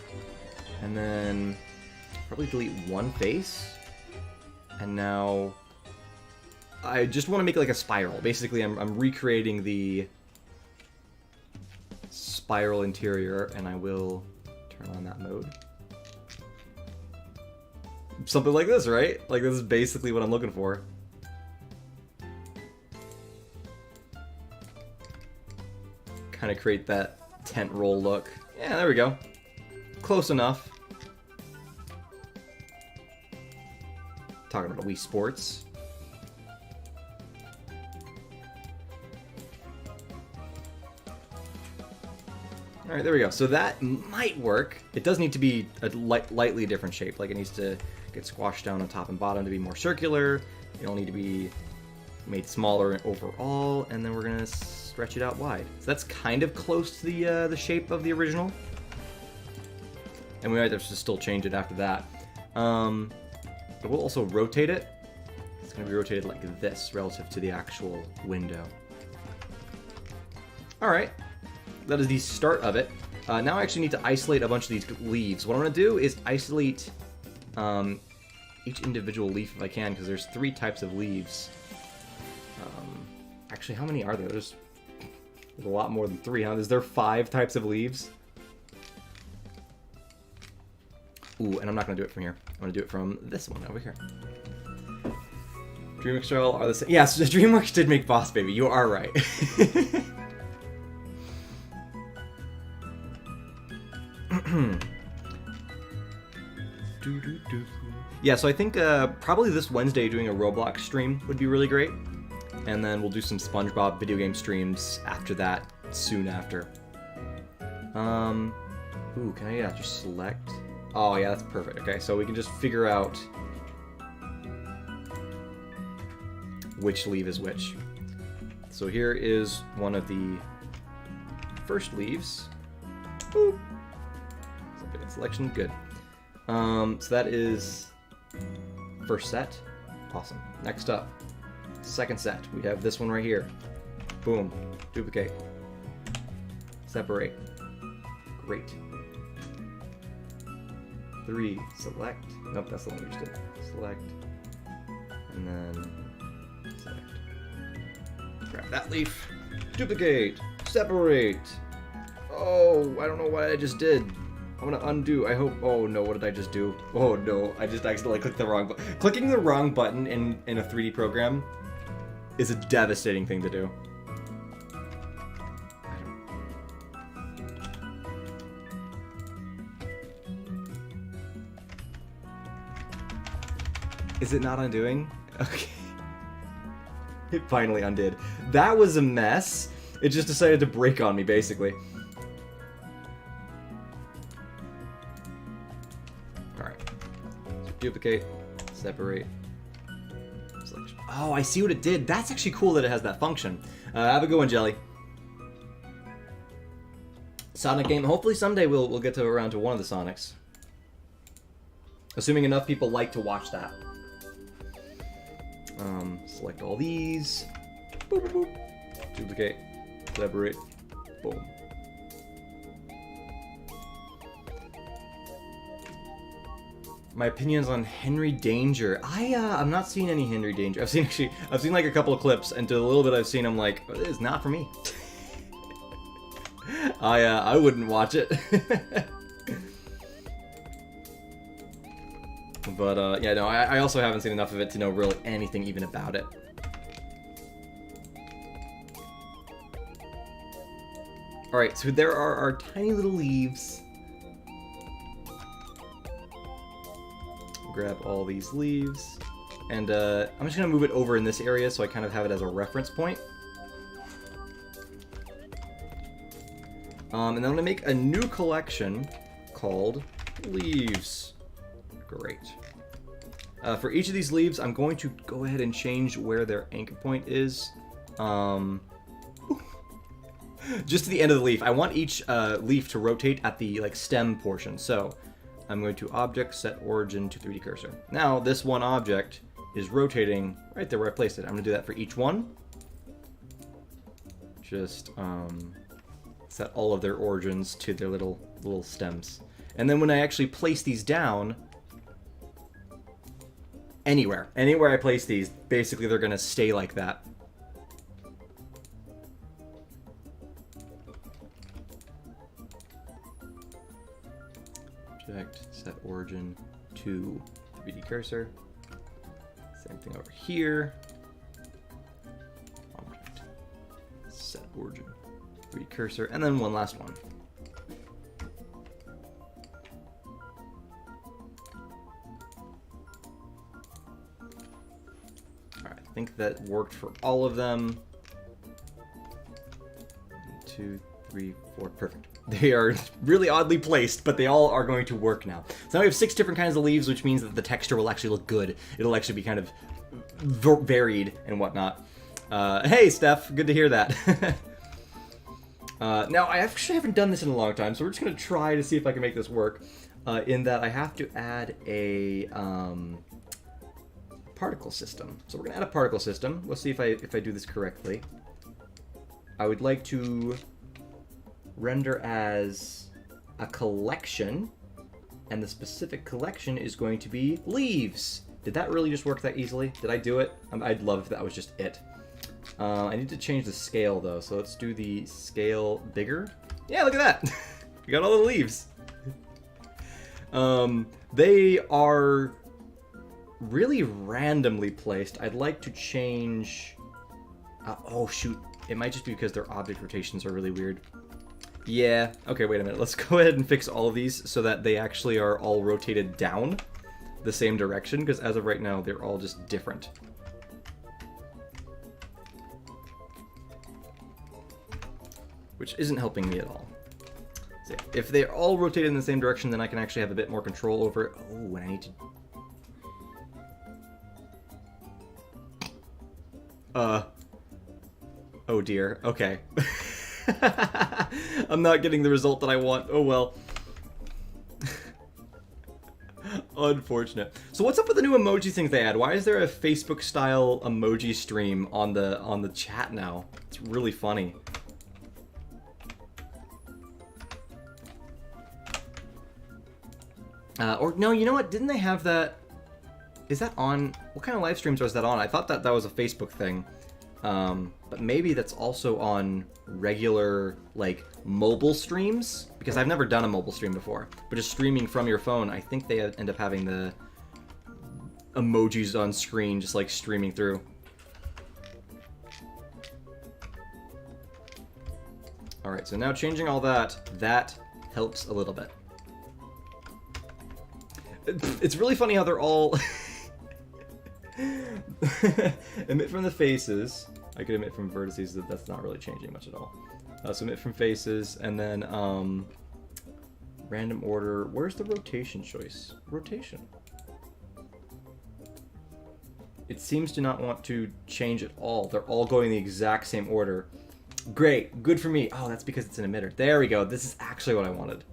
and then probably delete one face. And now I just want to make it like a spiral. Basically, I'm recreating the spiral interior, and I will turn on that mode. Something like this, right? Like, this is basically what I'm looking for. Kind of create that tent roll look. Yeah, there we go. Close enough. Talking about Wii Sports. Alright, there we go. So that might work. It does need to be a lightly different shape. Like, it needs to get squashed down on top and bottom to be more circular. It'll need to be made smaller overall, and then we're going to stretch it out wide. So that's kind of close to the shape of the original. And we might have to still change it after that. But we'll also rotate it. It's going to be rotated like this relative to the actual window. Alright. That is the start of it. Now I actually need to isolate a bunch of these leaves. What I'm going to do is isolate each individual leaf if I can, because there's 3 types of leaves. Actually, how many are there? There's a lot more than 3, huh? Is there 5 types of leaves? Ooh, and I'm not going to do it from here. I'm going to do it from this one over here. DreamWorks Trail are the same. Yes, DreamWorks did make Boss Baby. You are right. Yeah, so I think probably this Wednesday doing a Roblox stream would be really great. And then we'll do some SpongeBob video game streams after that, soon after. Ooh, can I just select? Oh yeah, that's perfect. Okay, so we can just figure out which leaf is which. So here is one of the first leaves. Boop. Selection, good. So that is first set. Awesome. Next up, second set. We have this one right here. Boom. Duplicate. Separate. Great. 3. Select. Nope, that's the one we just did. Select. And then select. Grab that leaf. Duplicate. Separate. Oh, I don't know what I just did. I'm gonna undo. I hope. Oh no, what did I just do? Oh no, I just accidentally clicked the wrong button. Clicking the wrong button in a 3D program is a devastating thing to do. Is it not undoing? Okay. It finally undid. That was a mess. It just decided to break on me, basically. Duplicate, separate, selection. Oh, I see what it did. That's actually cool that it has that function. Have a good one, Jelly. Sonic game. Hopefully someday we'll get around to one of the Sonics. Assuming enough people like to watch that. Select all these. Boop, boop, boop. Duplicate, separate, boom. My opinions on Henry Danger. I'm not seeing any Henry Danger. I've seen like a couple of clips, and to the little bit I've seen, I'm like, oh, this is not for me. I wouldn't watch it. But yeah, no, I also haven't seen enough of it to know really anything even about it. All right, so there are our tiny little leaves. Grab all these leaves, and I'm just gonna move it over in this area so I kind of have it as a reference point. And then I'm gonna make a new collection called Leaves. Great. For each of these leaves, I'm going to go ahead and change where their anchor point is. Just to the end of the leaf. I want each leaf to rotate at the stem portion. So I'm going to object, set origin to 3D cursor. Now this one object is rotating right there where I placed it. I'm gonna do that for each one. Just set all of their origins to their little stems. And then when I actually place these down, anywhere. Anywhere I place these, basically they're going to stay like that. Object, set origin to 3D cursor. Same thing over here. Object, set origin, 3D cursor, and then one last one. Alright, I think that worked for all of them. 1, 2, 3, 4, perfect. They are really oddly placed, but they all are going to work now. So now we have 6 different kinds of leaves, which means that the texture will actually look good. It'll actually be kind of varied and whatnot. Hey, Steph, good to hear that. Now, I actually haven't done this in a long time, so we're just going to try to see if I can make this work. In that I have to add a particle system. So we're going to add a particle system. Let's see if I do this correctly. I would like to render as a collection, and the specific collection is going to be leaves. Did that really just work that easily? Did I do it? I'd love if that was just it. I need to change the scale though, so let's do the scale bigger. Yeah, look at that. We got all the leaves. They are really randomly placed. I'd like to change... oh shoot, it might just be because their object rotations are really weird. Yeah, okay, wait a minute. Let's go ahead and fix all of these so that they actually are all rotated down the same direction, because as of right now, they're all just different. Which isn't helping me at all. So yeah, if they're all rotated in the same direction, then I can actually have a bit more control over it. Oh, and I need to... Oh dear, okay. I'm not getting the result that I want. Oh well. Unfortunate. So what's up with the new emoji things they add? Why is there a Facebook style emoji stream on the chat now? It's really funny. Or no, you know what? Didn't they have that? Is that on? What kind of live streams was that on? I thought that was a Facebook thing. But maybe that's also on regular, like, mobile streams? Because I've never done a mobile stream before. But just streaming from your phone, I think they end up having the emojis on screen, just, like, streaming through. Alright, so now changing all that helps a little bit. It's really funny how they're all... Emit from the faces. I could emit from vertices, that's not really changing much at all. So emit from faces, and then random order. Where's the rotation choice? Rotation. It seems to not want to change at all. They're all going the exact same order. Great, good for me. Oh, that's because it's an emitter. There we go. This is actually what I wanted.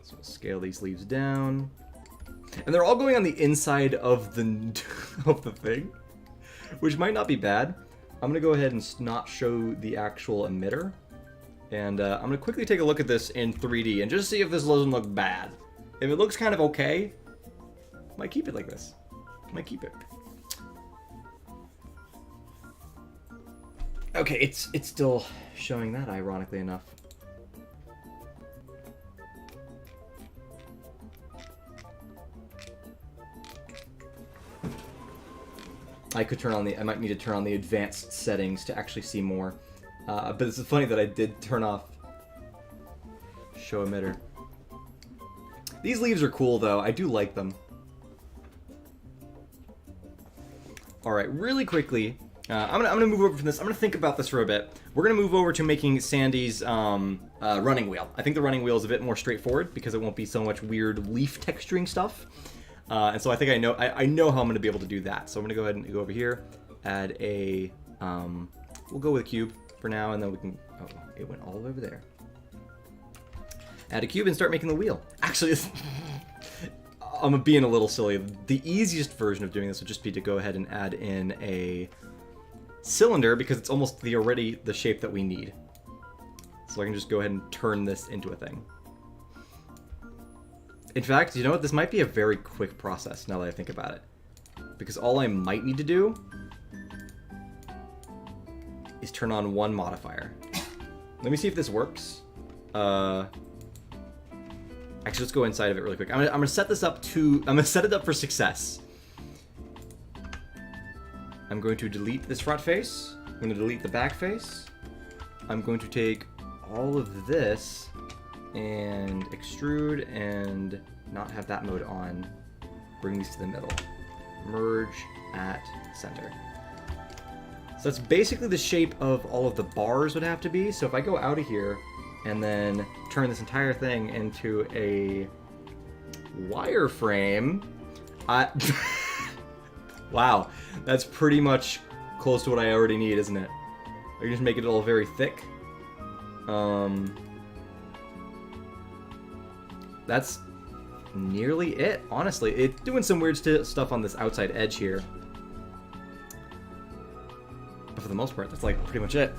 So we'll scale these leaves down. And they're all going on the inside of the thing, which might not be bad. I'm going to go ahead and not show the actual emitter. And I'm going to quickly take a look at this in 3D and just see if this doesn't look bad. If it looks kind of okay, I might keep it like this. I might keep it. Okay, it's still showing that, ironically enough. I might need to turn on the advanced settings to actually see more. But it's funny that I did turn off show emitter. These leaves are cool though, I do like them. Alright, really quickly, I'm gonna move over from this. I'm gonna think about this for a bit. We're gonna move over to making Sandy's running wheel. I think the running wheel is a bit more straightforward because it won't be so much weird leaf texturing stuff. And so I think I know how I'm gonna be able to do that. So I'm gonna go ahead and go over here, add a we'll go with a cube for now, and then we can. Oh, it went all the way over there. Add a cube and start making the wheel. Actually, I'm being a little silly. The easiest version of doing this would just be to go ahead and add in a cylinder because it's almost already the shape that we need. So I can just go ahead and turn this into a thing. In fact, you know what? This might be a very quick process now that I think about it. Because all I might need to do is turn on one modifier. Let me see if this works. Actually, let's go inside of it really quick. I'm gonna set this up to... I'm gonna set it up for success. I'm going to delete this front face. I'm going to delete the back face. I'm going to take all of this and extrude and not have that mode on. Bring these to the middle. Merge at center. So that's basically the shape of all of the bars would have to be. So if I go out of here and then turn this entire thing into a wireframe, wow, that's pretty much close to what I already need, isn't it? I can just make it all very thick. That's nearly it, honestly. It's doing some weird stuff on this outside edge here. But for the most part, that's like pretty much it.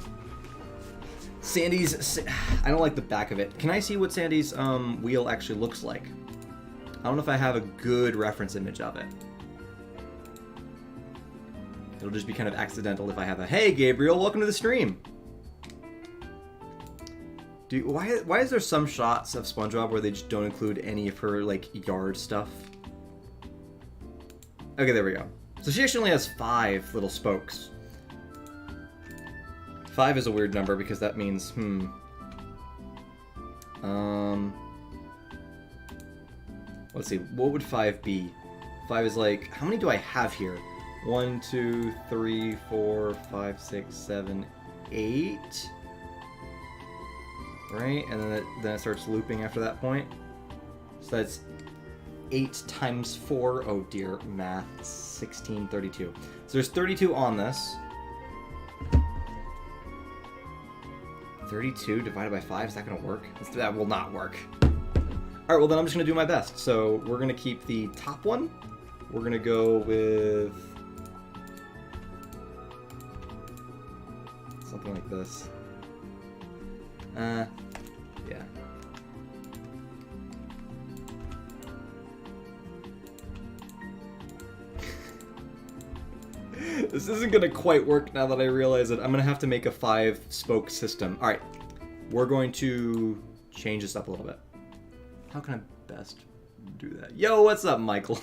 Sandy's... I don't like the back of it. Can I see what Sandy's wheel actually looks like? I don't know if I have a good reference image of it. It'll just be kind of accidental if I have a, hey Gabriel, welcome to the stream. Why is there some shots of SpongeBob where they just don't include any of her like yard stuff? Okay, there we go. So she actually only has 5 little spokes. 5 is a weird number because that means let's see, what would 5 be? 5 is like, how many do I have here? 1, 2, 3, 4, 5, 6, 7, 8. Right? And then it starts looping after that point. So that's 8 times 4. Oh dear, math. 16, 32. So there's 32 on this. 32 divided by 5, is that going to work? That will not work. Alright, well then I'm just going to do my best. So we're going to keep the top one. We're going to go with... something like this. Yeah. This isn't gonna quite work now that I realize it. I'm gonna have to make a 5-spoke system. Alright, we're going to change this up a little bit. How can I best do that? Yo, what's up, Michael?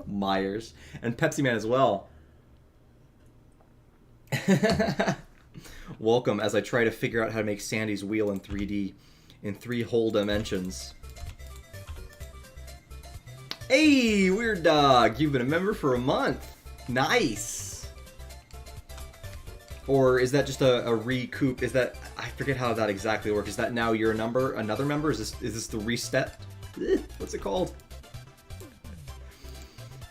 Myers. And Pepsi Man as well. Welcome as I try to figure out how to make Sandy's wheel in 3D, in 3 whole dimensions. Hey, Weird Dog, you've been a member for a month. Nice. Or is that just a recoup? Is that, I forget how that exactly works. Is that now you're another member? Is this the reset? What's it called?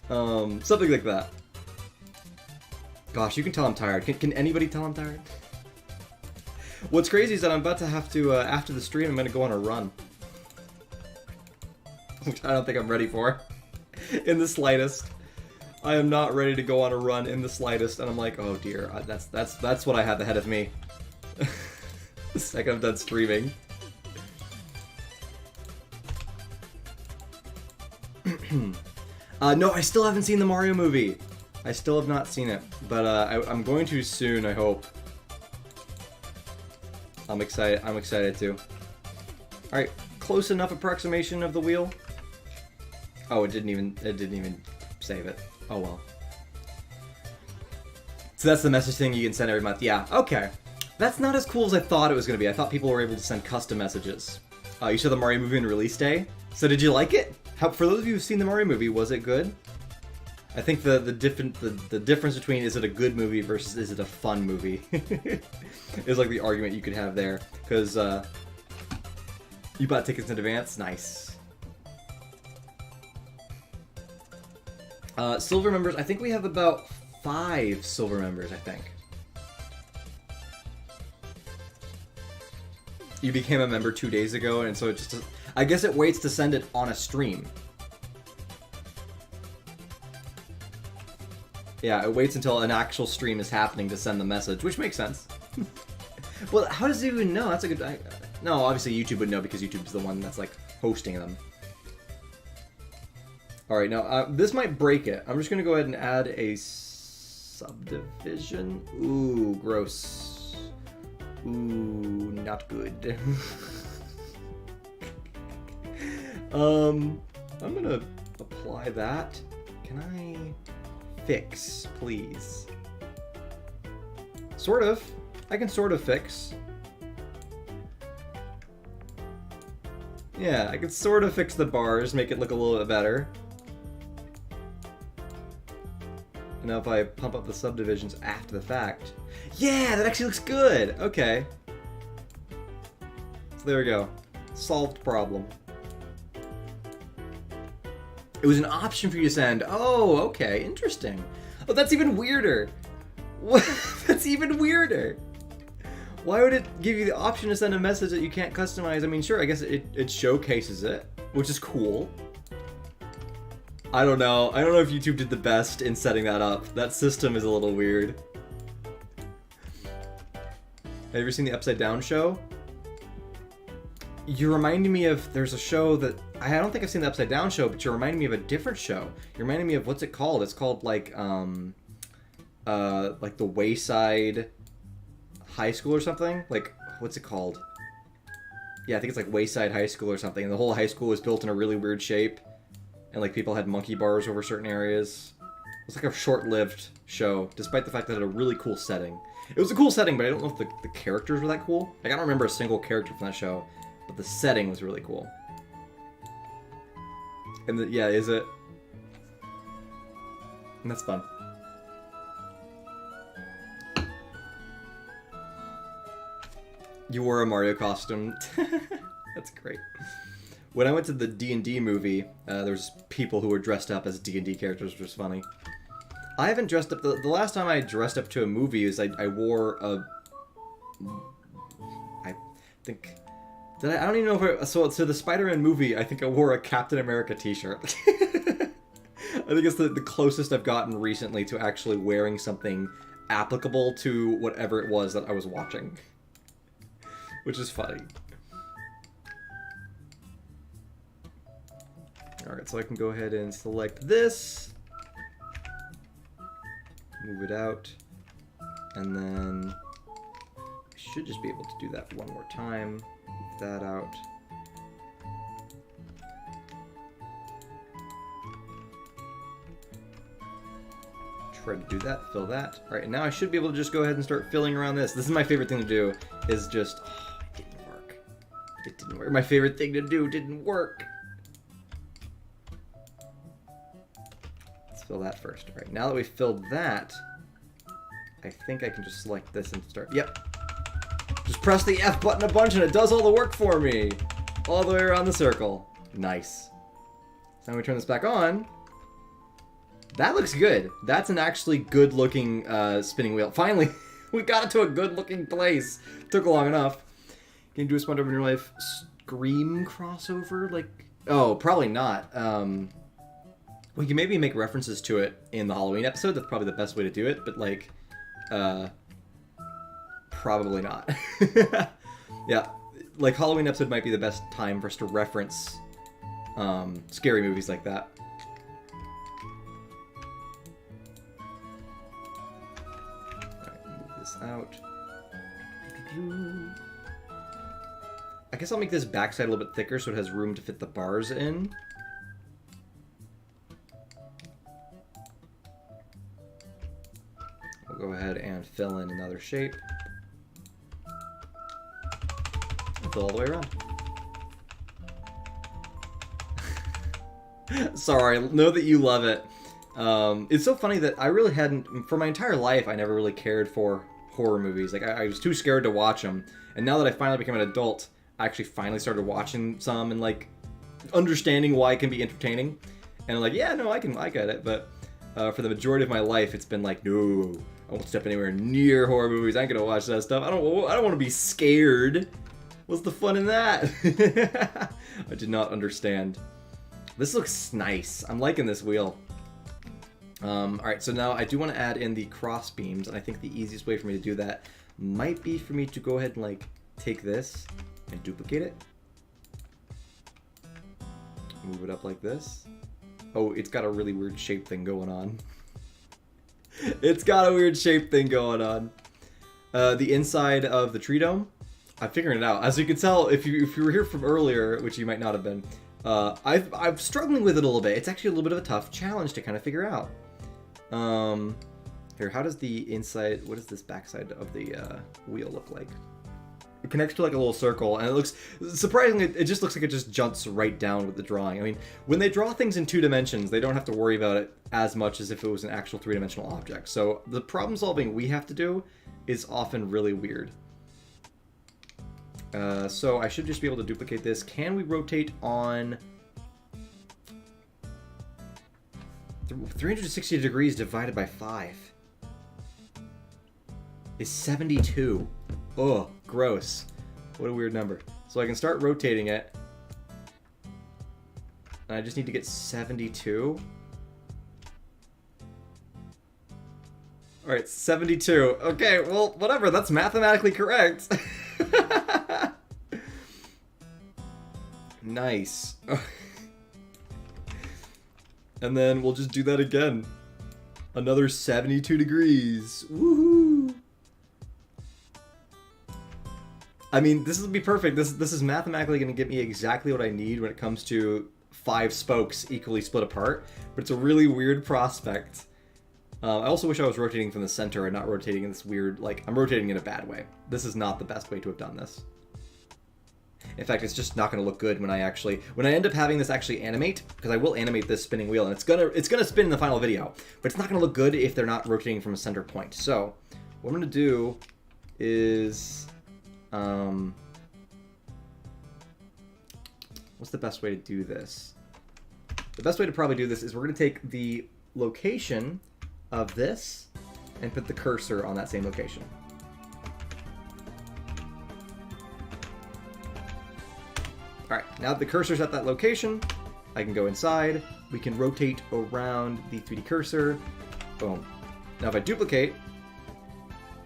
Something like that. Gosh, you can tell I'm tired. Can anybody tell I'm tired? What's crazy is that I'm about to have to, after the stream, I'm going to go on a run. Which I don't think I'm ready for. In the slightest. I am not ready to go on a run in the slightest, and I'm like, oh dear, that's what I have ahead of me. The second I'm done streaming. No, I still haven't seen the Mario movie. I still have not seen it, but I'm going to soon, I hope. I'm excited too. Alright, close enough approximation of the wheel. Oh, it didn't even save it. Oh well. So that's the message thing you can send every month. Yeah, okay. That's not as cool as I thought it was going to be. I thought people were able to send custom messages. You saw the Mario movie on release day? So did you like it? For those of you who've seen the Mario movie, was it good? I think the difference between is it a good movie versus is it a fun movie is like the argument you could have there. Because you bought tickets in advance? Nice. Silver members, I think we have about 5 silver members, I think. You became a member 2 days ago, and so it just... I guess it waits to send it on a stream. Yeah, it waits until an actual stream is happening to send the message, which makes sense. Well, how does it even know? That's a good... no, obviously YouTube would know because YouTube's the one that's, like, hosting them. Alright, now this might break it. I'm just going to go ahead and add a subdivision. Ooh, gross. Ooh, not good. I'm going to apply that. Can I fix, please? Sort of. I can sort of fix. Yeah, I can sort of fix the bars, make it look a little bit better. Now if I pump up the subdivisions after the fact... Yeah, that actually looks good! Okay. So there we go. Solved problem. It was an option for you to send. Oh, okay. Interesting. Oh, that's even weirder. What? That's even weirder. Why would it give you the option to send a message that you can't customize? I mean, sure, I guess it showcases it, which is cool. I don't know. I don't know if YouTube did the best in setting that up. That system is a little weird. Have you ever seen the Upside Down show? You're reminding me of... There's a show that... I don't think I've seen the Upside Down show, but you're reminding me of a different show. You're reminding me of... What's it called? It's called, like the Wayside High School or something? Like, what's it called? Yeah, I think it's like Wayside High School or something. And the whole high school was built in a really weird shape. And, like, people had monkey bars over certain areas. It was like a short-lived show, despite the fact that it had a really cool setting. It was a cool setting, but I don't know if the characters were that cool. Like, I don't remember a single character from that show, but the setting was really cool. And yeah, is it? And that's fun. You wore a Mario costume. That's great. When I went to the D&D movie, there was people who were dressed up as D&D characters, which was funny. I haven't dressed up... The last time I dressed up to a movie is I wore a... I think... Did I don't even know if so the Spider-Man movie, I think I wore a Captain America t-shirt. I think it's the closest I've gotten recently to actually wearing something applicable to whatever it was that I was watching. Which is funny. Alright, so I can go ahead and select this. Move it out. And then I should just be able to do that one more time. Move that out. Try to do that, fill that. Alright, and now I should be able to just go ahead and start filling around this. This is my favorite thing to do, is just... Oh, it didn't work. It didn't work. My favorite thing to do didn't work. Let's fill that first. Alright, now that we've filled that, I think I can just select this and start... Yep. Just press the F button a bunch and it does all the work for me. All the way around the circle. Nice. So now we turn this back on. That looks good. That's an actually good-looking spinning wheel. Finally, we got it to a good-looking place. Took long enough. Can you do a SpongeBob in Your Life Scream crossover? Like, oh, probably not. We can maybe make references to it in the Halloween episode. That's probably the best way to do it. But like, probably not. Yeah, like Halloween episode might be the best time for us to reference scary movies like that. Out. I guess I'll make this backside a little bit thicker so it has room to fit the bars in. We'll go ahead and fill in another shape. And fill all the way around. Sorry, I know that you love it. It's so funny that I really hadn't, for my entire life, I never really cared for horror movies. Like, I was too scared to watch them. And now that I finally became an adult, I actually finally started watching some and, like, understanding why it can be entertaining. And I'm like, yeah, no, I get it. But for the majority of my life, it's been like, no, I won't step anywhere near horror movies. I ain't gonna watch that stuff. I don't want to be scared. What's the fun in that? I did not understand. This looks nice. I'm liking this wheel. Alright, so now I do want to add in the cross beams, and I think the easiest way for me to do that might be for me to go ahead and, like, take this and duplicate it. Move it up like this. Oh, it's got a really weird shape thing going on. It's got a weird shape thing going on. The inside of the Treedome, I'm figuring it out. As you can tell, if you were here from earlier, which you might not have been, I'm struggling with it a little bit. It's actually a little bit of a tough challenge to kind of figure out. Here, how does the inside, what does this backside of the wheel look like? It connects to like a little circle, and it looks, surprisingly, it just looks like it just jumps right down with the drawing. I mean, when they draw things in 2 dimensions, they don't have to worry about it as much as if it was an actual 3-dimensional object. So the problem solving we have to do is often really weird. So I should just be able to duplicate this. Can we rotate on 360 degrees divided by 5? Is 72. Oh, gross. What a weird number. So I can start rotating it. And I just need to get 72. Alright, 72. Okay, well, whatever. That's mathematically correct. Nice. And then we'll just do that again. Another 72 degrees. Woohoo! I mean, this will be perfect. This is mathematically going to get me exactly what I need when it comes to 5 spokes equally split apart. But it's a really weird prospect. I also wish I was rotating from the center and not rotating in this weird, like, I'm rotating in a bad way. This is not the best way to have done this. In fact, it's just not going to look good when I end up having this actually animate, because I will animate this spinning wheel, and it's gonna spin in the final video, but it's not going to look good if they're not rotating from a center point. So, what I'm going to do is, what's the best way to do this? The best way to probably do this is we're going to take the location of this and put the cursor on that same location. Alright, now that the cursor's at that location, I can go inside, we can rotate around the 3D cursor, boom. Now if I duplicate,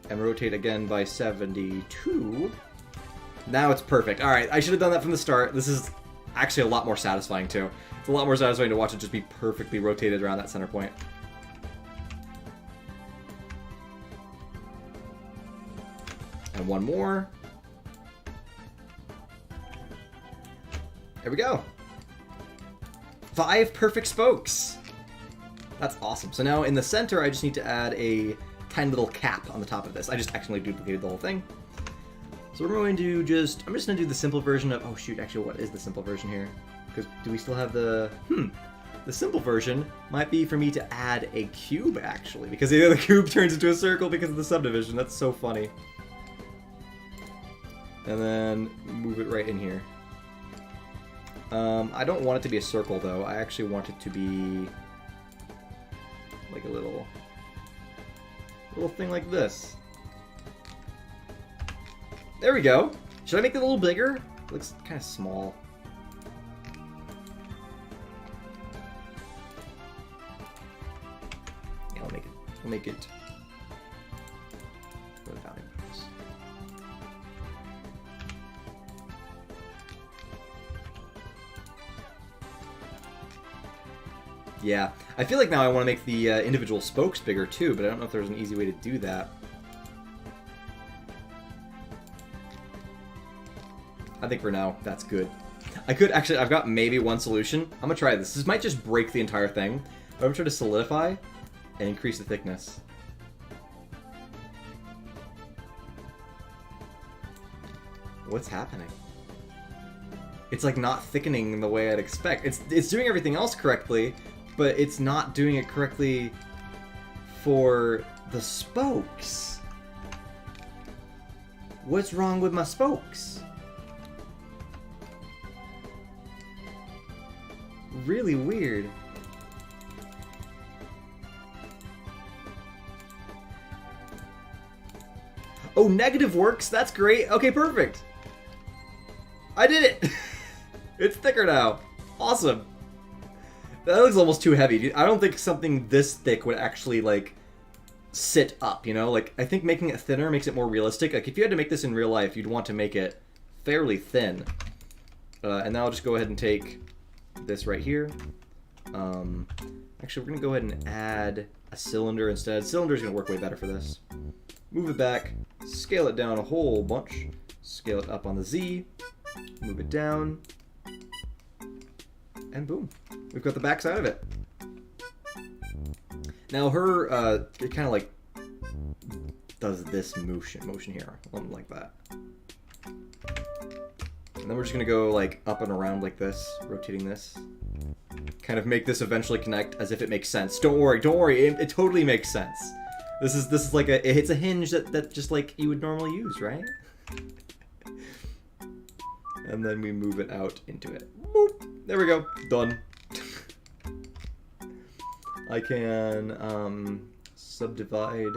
and rotate again by 72, now it's perfect. Alright, I should have done that from the start. This is actually a lot more satisfying too. It's a lot more satisfying to watch it just be perfectly rotated around that center point. And one more. There we go. 5 perfect spokes. That's awesome. So now in the center, I just need to add a tiny little cap on the top of this. I just accidentally duplicated the whole thing. So we're going to just, I'm just going to do the simple version of, oh shoot, actually what is the simple version here? Because do we still have the, the simple version might be for me to add a cube actually, because the other cube turns into a circle because of the subdivision. That's so funny. And then move it right in here. I don't want it to be a circle though. I actually want it to be like a little thing like this. There we go. Should I make it a little bigger? It looks kind of small. Yeah, I'll make it. Where the fountain goes. Yeah, I feel like now I want to make the individual spokes bigger too, but I don't know if there's an easy way to do that. I think for now, that's good. I've got maybe one solution. I'm gonna try this. This might just break the entire thing, but I'm gonna try to solidify and increase the thickness. What's happening? It's like not thickening in the way I'd expect. It's doing everything else correctly, but it's not doing it correctly for the spokes. What's wrong with my spokes? Really weird. Oh, negative works? That's great. Okay, perfect. I did it! It's thicker now. Awesome. That looks almost too heavy. I don't think something this thick would actually, like, sit up, you know? Like, I think making it thinner makes it more realistic. Like, if you had to make this in real life, you'd want to make it fairly thin. And now I'll just go ahead and take this right here. Actually, we're going to go ahead and add a cylinder instead. Cylinder's going to work way better for this. Move it back, scale it down a whole bunch, scale it up on the Z, move it down, and boom. We've got the back side of it. Now her, it kind of like does this motion here, something like that. And then we're just gonna go like up and around like this, rotating this. Kind of make this eventually connect as if it makes sense. Don't worry, it totally makes sense. This is like it's a hinge that just like you would normally use, right? And then we move it out into it. Boop. There we go, done. I can subdivide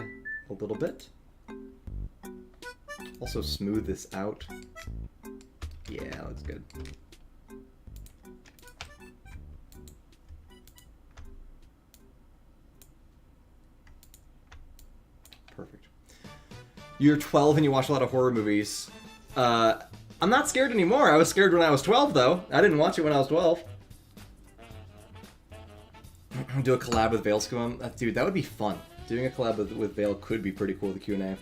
a little bit. Also smooth this out. Yeah, that's good. Perfect. You're 12 and you watch a lot of horror movies. I'm not scared anymore. I was scared when I was 12, though. I didn't watch it when I was 12. Do a collab with Veil Scum. Dude, that would be fun. Doing a collab with Veil could be pretty cool, the Q&A.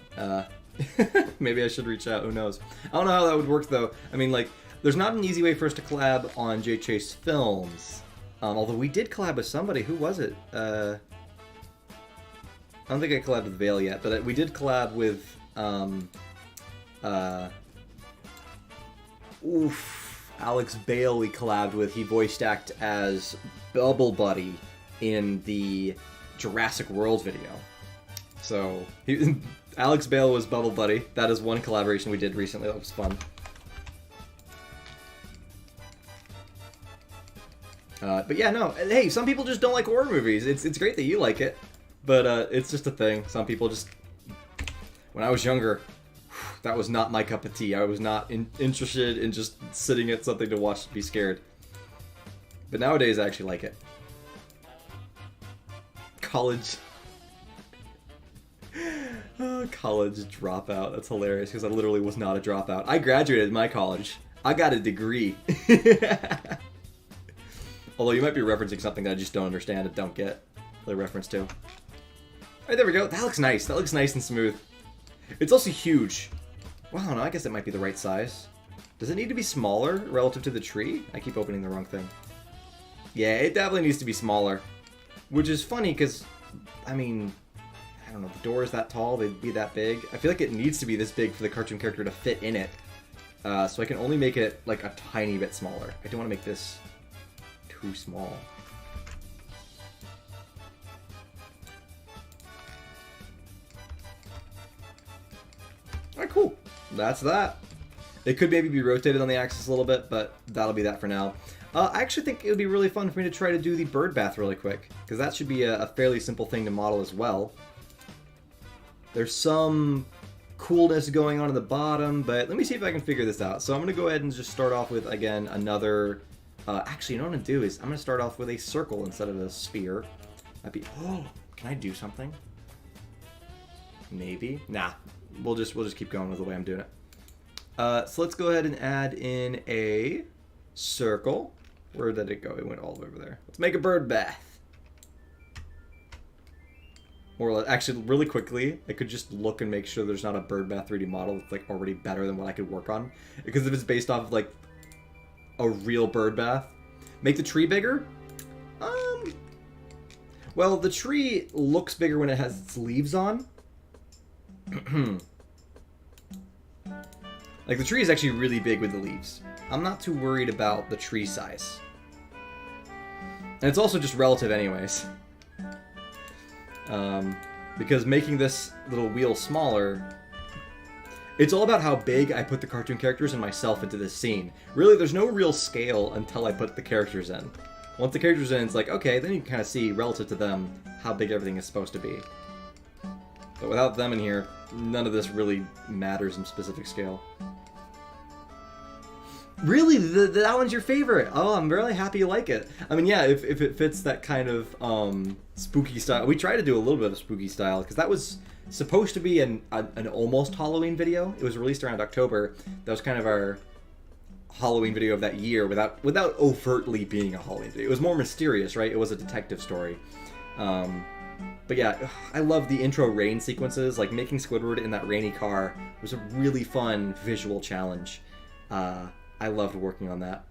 Maybe I should reach out, who knows. I don't know how that would work, though. I mean, like, there's not an easy way for us to collab on JChaseFilms. Although we did collab with somebody. Who was it? I don't think I collabed with Veil yet, but we did collab with, Alex Bale we collabed with. He voiced act as Bubble Buddy in the Jurassic World video. So, Alex Bale was Bubble Buddy. That is one collaboration we did recently. That was fun. But yeah, no. Hey, some people just don't like horror movies. It's great that you like it. But it's just a thing. Some people just... When I was younger, that was not my cup of tea. I was not interested in just sitting at something to watch to be scared. But nowadays, I actually like it. College... college dropout. That's hilarious, because I literally was not a dropout. I graduated my college. I got a degree. Although you might be referencing something that I just don't understand and don't get the reference to. Alright, there we go. That looks nice. That looks nice and smooth. It's also huge. Well, I don't know. I guess it might be the right size. Does it need to be smaller relative to the tree? I keep opening the wrong thing. Yeah, it definitely needs to be smaller. Which is funny, because, I mean, I don't know, the door is that tall, they'd be that big. I feel like it needs to be this big for the cartoon character to fit in it. So I can only make it, like, a tiny bit smaller. I don't want to make this too small. Alright, cool. That's that. It could maybe be rotated on the axis a little bit, but that'll be that for now. I actually think it would be really fun for me to try to do the bird bath really quick, because that should be a fairly simple thing to model as well. There's some coolness going on at the bottom, but let me see if I can figure this out. So I'm going to go ahead and just start off with, again, another... actually, you know what I'm going to do is I'm going to start off with a circle instead of a sphere. That'd be... Oh! Can I do something? Maybe? Nah. We'll just keep going with the way I'm doing it. So let's go ahead and add in a circle. Where did it go? It went all over there. Let's make a bird bath. Or actually, really quickly, I could just look and make sure there's not a bird bath 3D model that's like already better than what I could work on. Because if it's based off of like a real bird bath, make the tree bigger. Well, the tree looks bigger when it has its leaves on. Like, the tree is actually really big with the leaves. I'm not too worried about the tree size. And it's also just relative anyways. Because making this little wheel smaller, it's all about how big I put the cartoon characters and myself into this scene. Really, there's no real scale until I put the characters in. Once the characters in, it's like, okay, then you can kind of see, relative to them, how big everything is supposed to be. But without them in here, none of this really matters in specific scale. Really? That one's your favorite? Oh, I'm really happy you like it. I mean, yeah, if it fits that kind of spooky style. We tried to do a little bit of spooky style, because that was supposed to be an almost Halloween video. It was released around October. That was kind of our Halloween video of that year without overtly being a Halloween video. It was more mysterious, right? It was a detective story. But yeah, I love the intro rain sequences. Like, making Squidward in that rainy car was a really fun visual challenge. I loved working on that.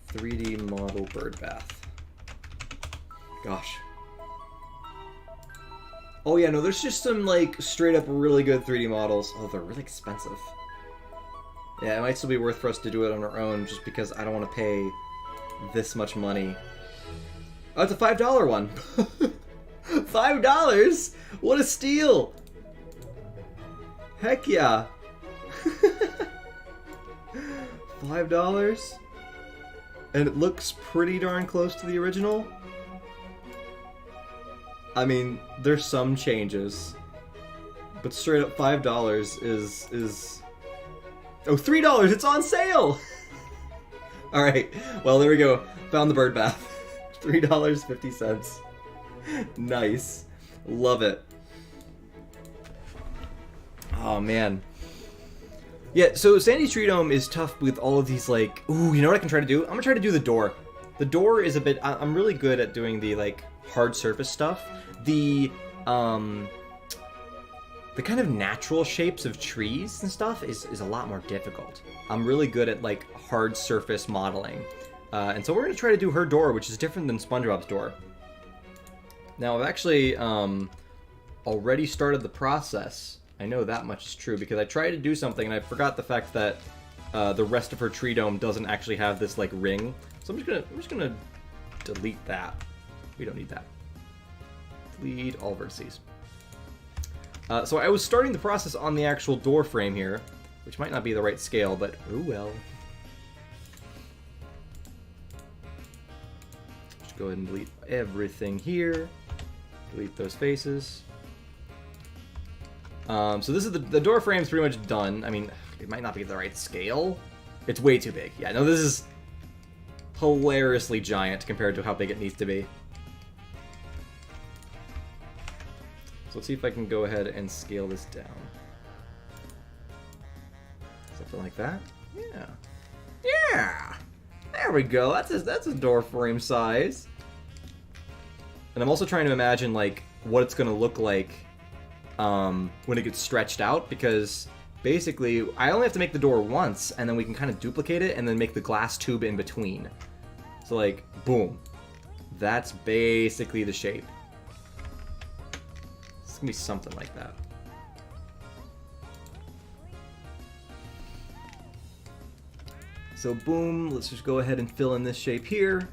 3D model bird bath. Gosh. Oh yeah, no, there's just some, like, straight up really good 3D models. Oh, they're really expensive. Yeah, it might still be worth for us to do it on our own, just because I don't want to pay this much money. Oh, it's a $5 one. $5? What a steal! Heck yeah. $5? And it looks pretty darn close to the original. I mean, there's some changes, but straight up $5 is... Oh, $3! It's on sale! Alright, well, there we go. Found the bird bath. $3.50. Nice. Love it. Oh, man. Yeah, so Sandy's Treedome is tough with all of these, like... Ooh, you know what I can try to do? I'm gonna try to do the door. The door is a bit... I'm really good at doing the, like, hard surface stuff. The kind of natural shapes of trees and stuff is a lot more difficult. I'm really good at, like, hard surface modeling. And so we're going to try to do her door, which is different than SpongeBob's door. Now, I've actually already started the process. I know that much is true, because I tried to do something and I forgot the fact that the rest of her tree dome doesn't actually have this, like, ring. So I'm just gonna delete that. We don't need that. Delete all vertices. So I was starting the process on the actual door frame here, which might not be the right scale, but oh well. Just go ahead and delete everything here. Delete those faces. So this is the door frame's pretty much done. I mean, it might not be the right scale. It's way too big. Yeah, no, this is hilariously giant compared to how big it needs to be. So let's see if I can go ahead and scale this down. Something like that. Yeah. Yeah! There we go. That's a door frame size. And I'm also trying to imagine, like, what it's going to look like when it gets stretched out, because basically I only have to make the door once, and then we can kind of duplicate it and then make the glass tube in between. So, like, boom. That's basically the shape. It's gonna be something like that. So boom, let's just go ahead and fill in this shape here.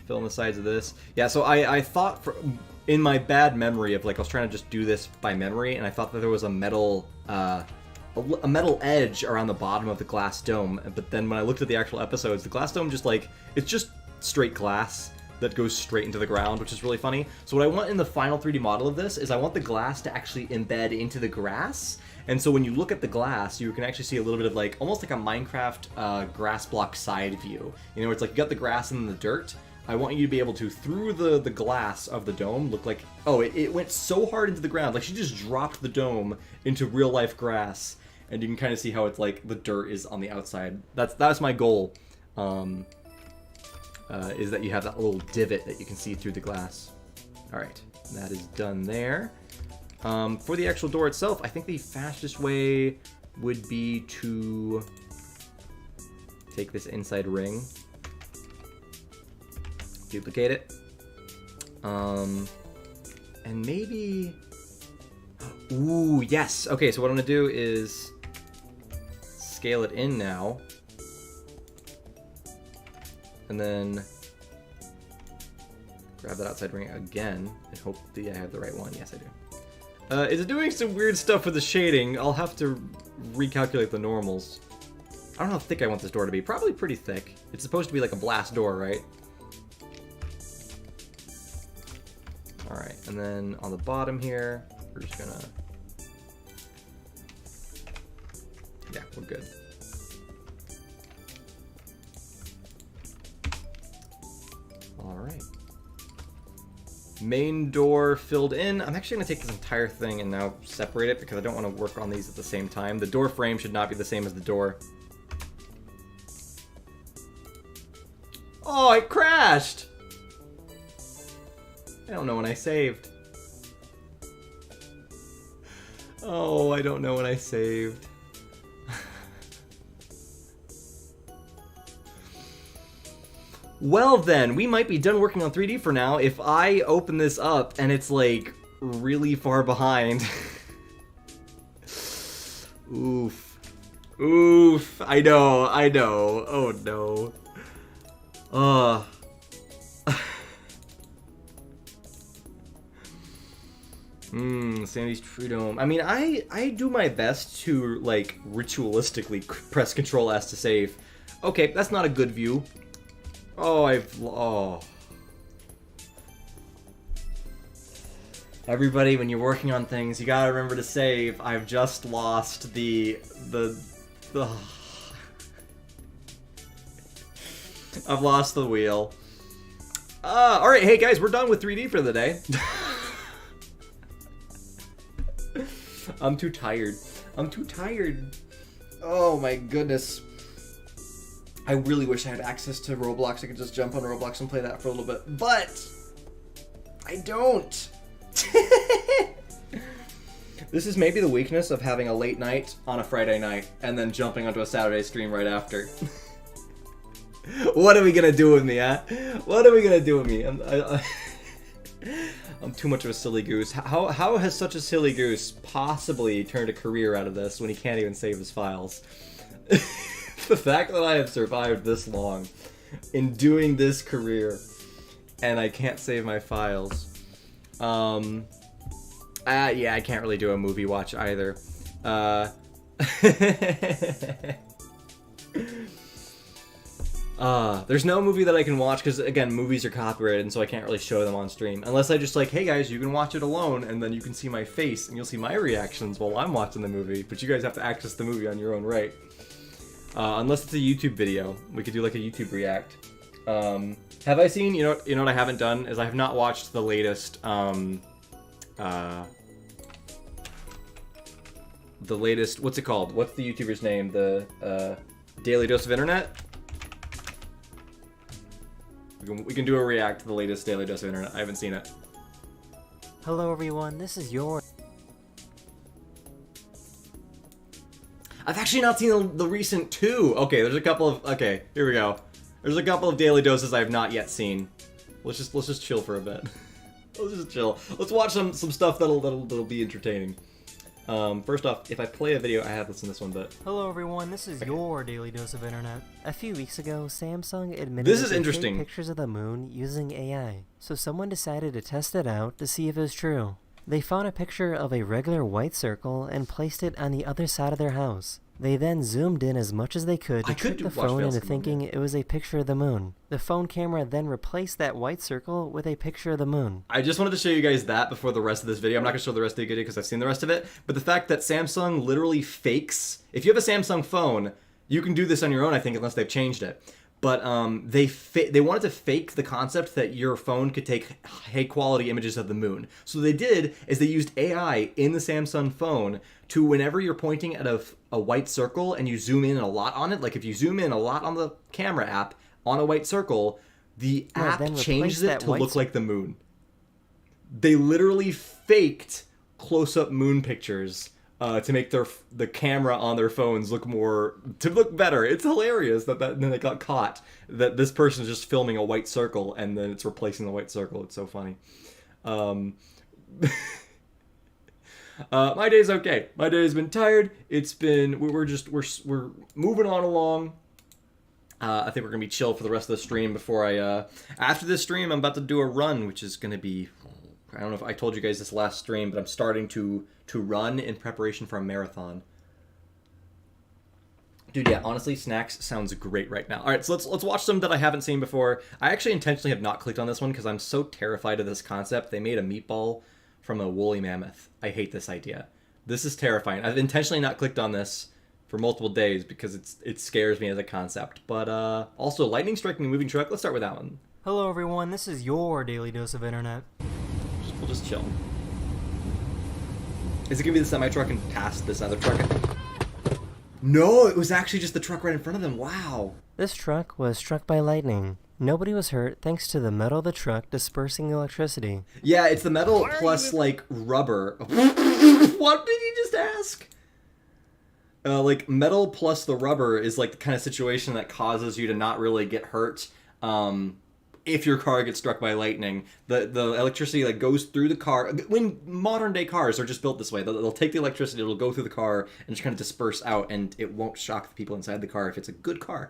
Fill in the sides of this. Yeah, so I thought, in my bad memory of, like, I was trying to just do this by memory, and I thought that there was a metal edge around the bottom of the glass dome. But then when I looked at the actual episodes, the glass dome just, like, it's just straight glass that goes straight into the ground, which is really funny. So what I want in the final 3D model of this is I want the glass to actually embed into the grass. And so when you look at the glass, you can actually see a little bit of, like, almost like a Minecraft grass block side view. You know, it's like you got the grass and the dirt. I want you to be able to, through the glass of the dome, look like, oh, it went so hard into the ground. Like, she just dropped the dome into real life grass. And you can kind of see how it's like the dirt is on the outside. That's my goal. Is that you have that little divot that you can see through the glass. Alright, that is done there. For the actual door itself, I think the fastest way would be to take this inside ring, duplicate it, and maybe... Ooh, yes! Okay, so what I'm going to do is scale it in now. And then grab that outside ring again and hope that I have the right one. Yes, I do. It's doing some weird stuff with the shading. I'll have to recalculate the normals. I don't know how thick I want this door to be. Probably pretty thick. It's supposed to be like a blast door, right? Alright, and then on the bottom here, we're just gonna... Yeah, we're good. Alright. Main door filled in. I'm actually going to take this entire thing and now separate it because I don't want to work on these at the same time. The door frame should not be the same as the door. Oh, it crashed! I don't know when I saved. Oh, I don't know when I saved. Well then, we might be done working on 3D for now if I open this up and it's like really far behind. Oof. Oof. I know. Oh no. Sandy's Treedome. I mean, I do my best to, like, ritualistically press Control S to save. Okay, that's not a good view. Oh. Everybody, when you're working on things, you gotta remember to save. I've just lost the I've lost the wheel. Alright, hey guys, we're done with 3D for the day. I'm too tired. Oh my goodness. I really wish I had access to Roblox. I could just jump on Roblox and play that for a little bit. But I don't. This is maybe the weakness of having a late night on a Friday night and then jumping onto a Saturday stream right after. What are we gonna do with me, huh? What are we gonna do with me? I'm too much of a silly goose. How has such a silly goose possibly turned a career out of this when he can't even save his files? The fact that I have survived this long in doing this career and I can't save my files. Yeah, I can't really do a movie watch either. There's no movie that I can watch because, again, movies are copyrighted and so I can't really show them on stream. Unless I just like, hey guys, you can watch it alone and then you can see my face and you'll see my reactions while I'm watching the movie. But you guys have to access the movie on your own right. Unless it's a YouTube video. We could do like a YouTube react. Have I seen, you know what I haven't done is I have not watched the latest, what's it called? What's the YouTuber's name? The, Daily Dose of Internet? We can do a react to the latest Daily Dose of Internet. I haven't seen it. Hello everyone, this is your... I've actually not seen the recent two. Okay, there's a couple of... Okay, here we go. There's a couple of Daily Doses I have not yet seen. Let's just chill for a bit. Let's just chill. Let's watch some stuff that'll be entertaining. First off, if I play a video, I have this in this one, but... Hello everyone, this is your Daily Dose of Internet. A few weeks ago, Samsung admitted This is they interesting. faked pictures of the moon using AI. So someone decided to test it out to see if it was true. They found a picture of a regular white circle and placed it on the other side of their house. They then zoomed in as much as they could to trick the phone into thinking it was a picture of the moon. The phone camera then replaced that white circle with a picture of the moon. I just wanted to show you guys that before the rest of this video. I'm not going to show the rest of the video because I've seen the rest of it. But the fact that Samsung literally fakes... If you have a Samsung phone, you can do this on your own, I think, unless they've changed it. But they wanted to fake the concept that your phone could take high-quality images of the moon. So what they did is they used AI in the Samsung phone to, whenever you're pointing at a white circle and you zoom in a lot on it, like if you zoom in a lot on the camera app on a white circle, the app changes it to look like the moon. They literally faked close-up moon pictures to make the camera on their phones look better. It's hilarious that then they got caught that this person is just filming a white circle and then it's replacing the white circle. It's so funny. My day's okay. My day's been tired. It's been we're moving on along. I think we're gonna be chill for the rest of the stream before after this stream I'm about to do a run, which is gonna be, I don't know if I told you guys this last stream, but I'm starting to run in preparation for a marathon. Dude, yeah, honestly, snacks sounds great right now. All right, so let's watch some that I haven't seen before. I actually intentionally have not clicked on this one because I'm so terrified of this concept. They made a meatball from a woolly mammoth. I hate this idea. This is terrifying. I've intentionally not clicked on this for multiple days because it scares me as a concept. But also, lightning striking a moving truck. Let's start with that one. Hello everyone, this is your Daily Dose of Internet. We'll just chill. Is it gonna be the semi-truck and past this other truck? No, it was actually just the truck right in front of them. Wow. This truck was struck by lightning. Nobody was hurt thanks to the metal of the truck dispersing the electricity. Yeah, it's the metal plus, like, rubber. What did you just ask? Like, metal plus the rubber is, like, the kind of situation that causes you to not really get hurt if your car gets struck by lightning. The electricity, like, goes through the car. When modern-day cars are just built this way, they'll take the electricity, it'll go through the car, and just kind of disperse out, and it won't shock the people inside the car if it's a good car.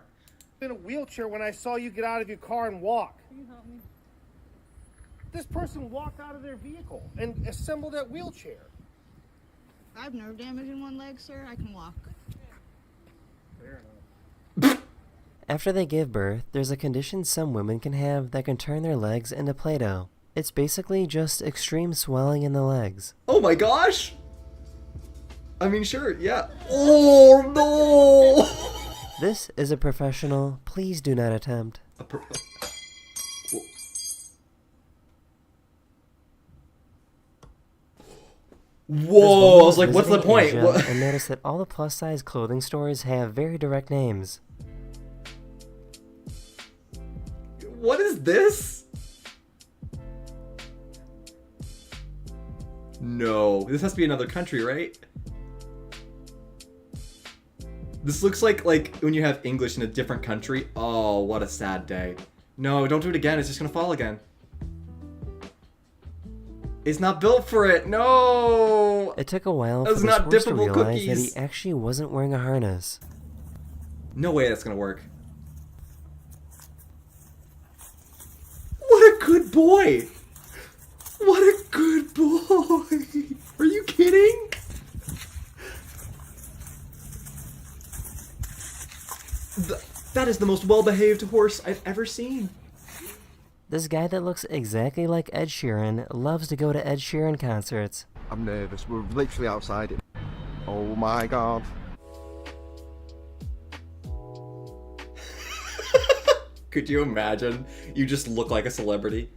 In a wheelchair when I saw you get out of your car and walk. Can you help me? This person walked out of their vehicle and assembled that wheelchair. I have nerve damage in one leg, sir. I can walk. Fair enough. After they give birth, there's a condition some women can have that can turn their legs into Play-Doh. It's basically just extreme swelling in the legs. Oh my gosh! I mean, sure, yeah. Oh no! This is a professional. Please do not attempt. Whoa! I was like, what's the point? And notice that all the plus-size clothing stores have very direct names. What is this? No. This has to be another country, right? This looks like when you have English in a different country. Oh, what a sad day. No, don't do it again. It's just gonna fall again. It's not built for it. No! It took a while for That's the not horse to dippable realize that cookies. he actually wasn't wearing a harness. No way that's gonna work. What a good boy! What a good boy! Are you kidding? That is the most well-behaved horse I've ever seen. This guy that looks exactly like Ed Sheeran loves to go to Ed Sheeran concerts. I'm nervous. We're literally outside it. Oh my god. Could you imagine? You just look like a celebrity.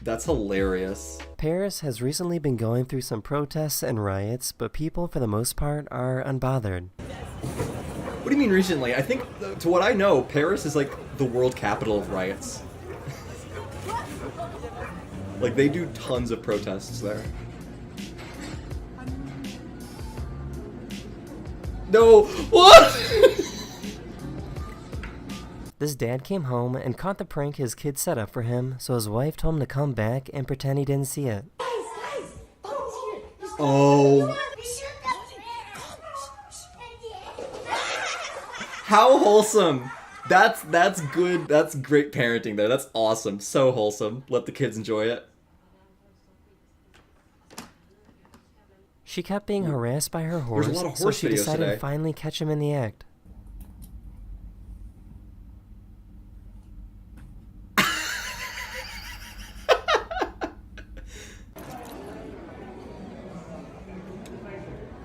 That's hilarious. Paris has recently been going through some protests and riots, but people for the most part are unbothered. What do you mean recently? I think, to what I know, Paris is like the world capital of riots. Like, they do tons of protests there. No! What? This dad came home and caught the prank his kid set up for him, so his wife told him to come back and pretend he didn't see it. Oh. How wholesome. That's good. That's great parenting there. That's awesome. So wholesome. Let the kids enjoy it. She kept being harassed by her horse, There's a lot of so horse she videos decided today. to finally catch him in the act.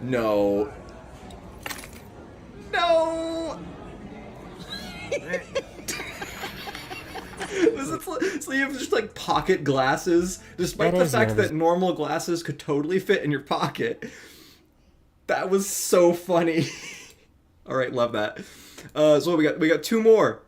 No. No! So you have just like pocket glasses, despite That the is fact nervous. that normal glasses could totally fit in your pocket. That was so funny. Alright, love that. So we got two more.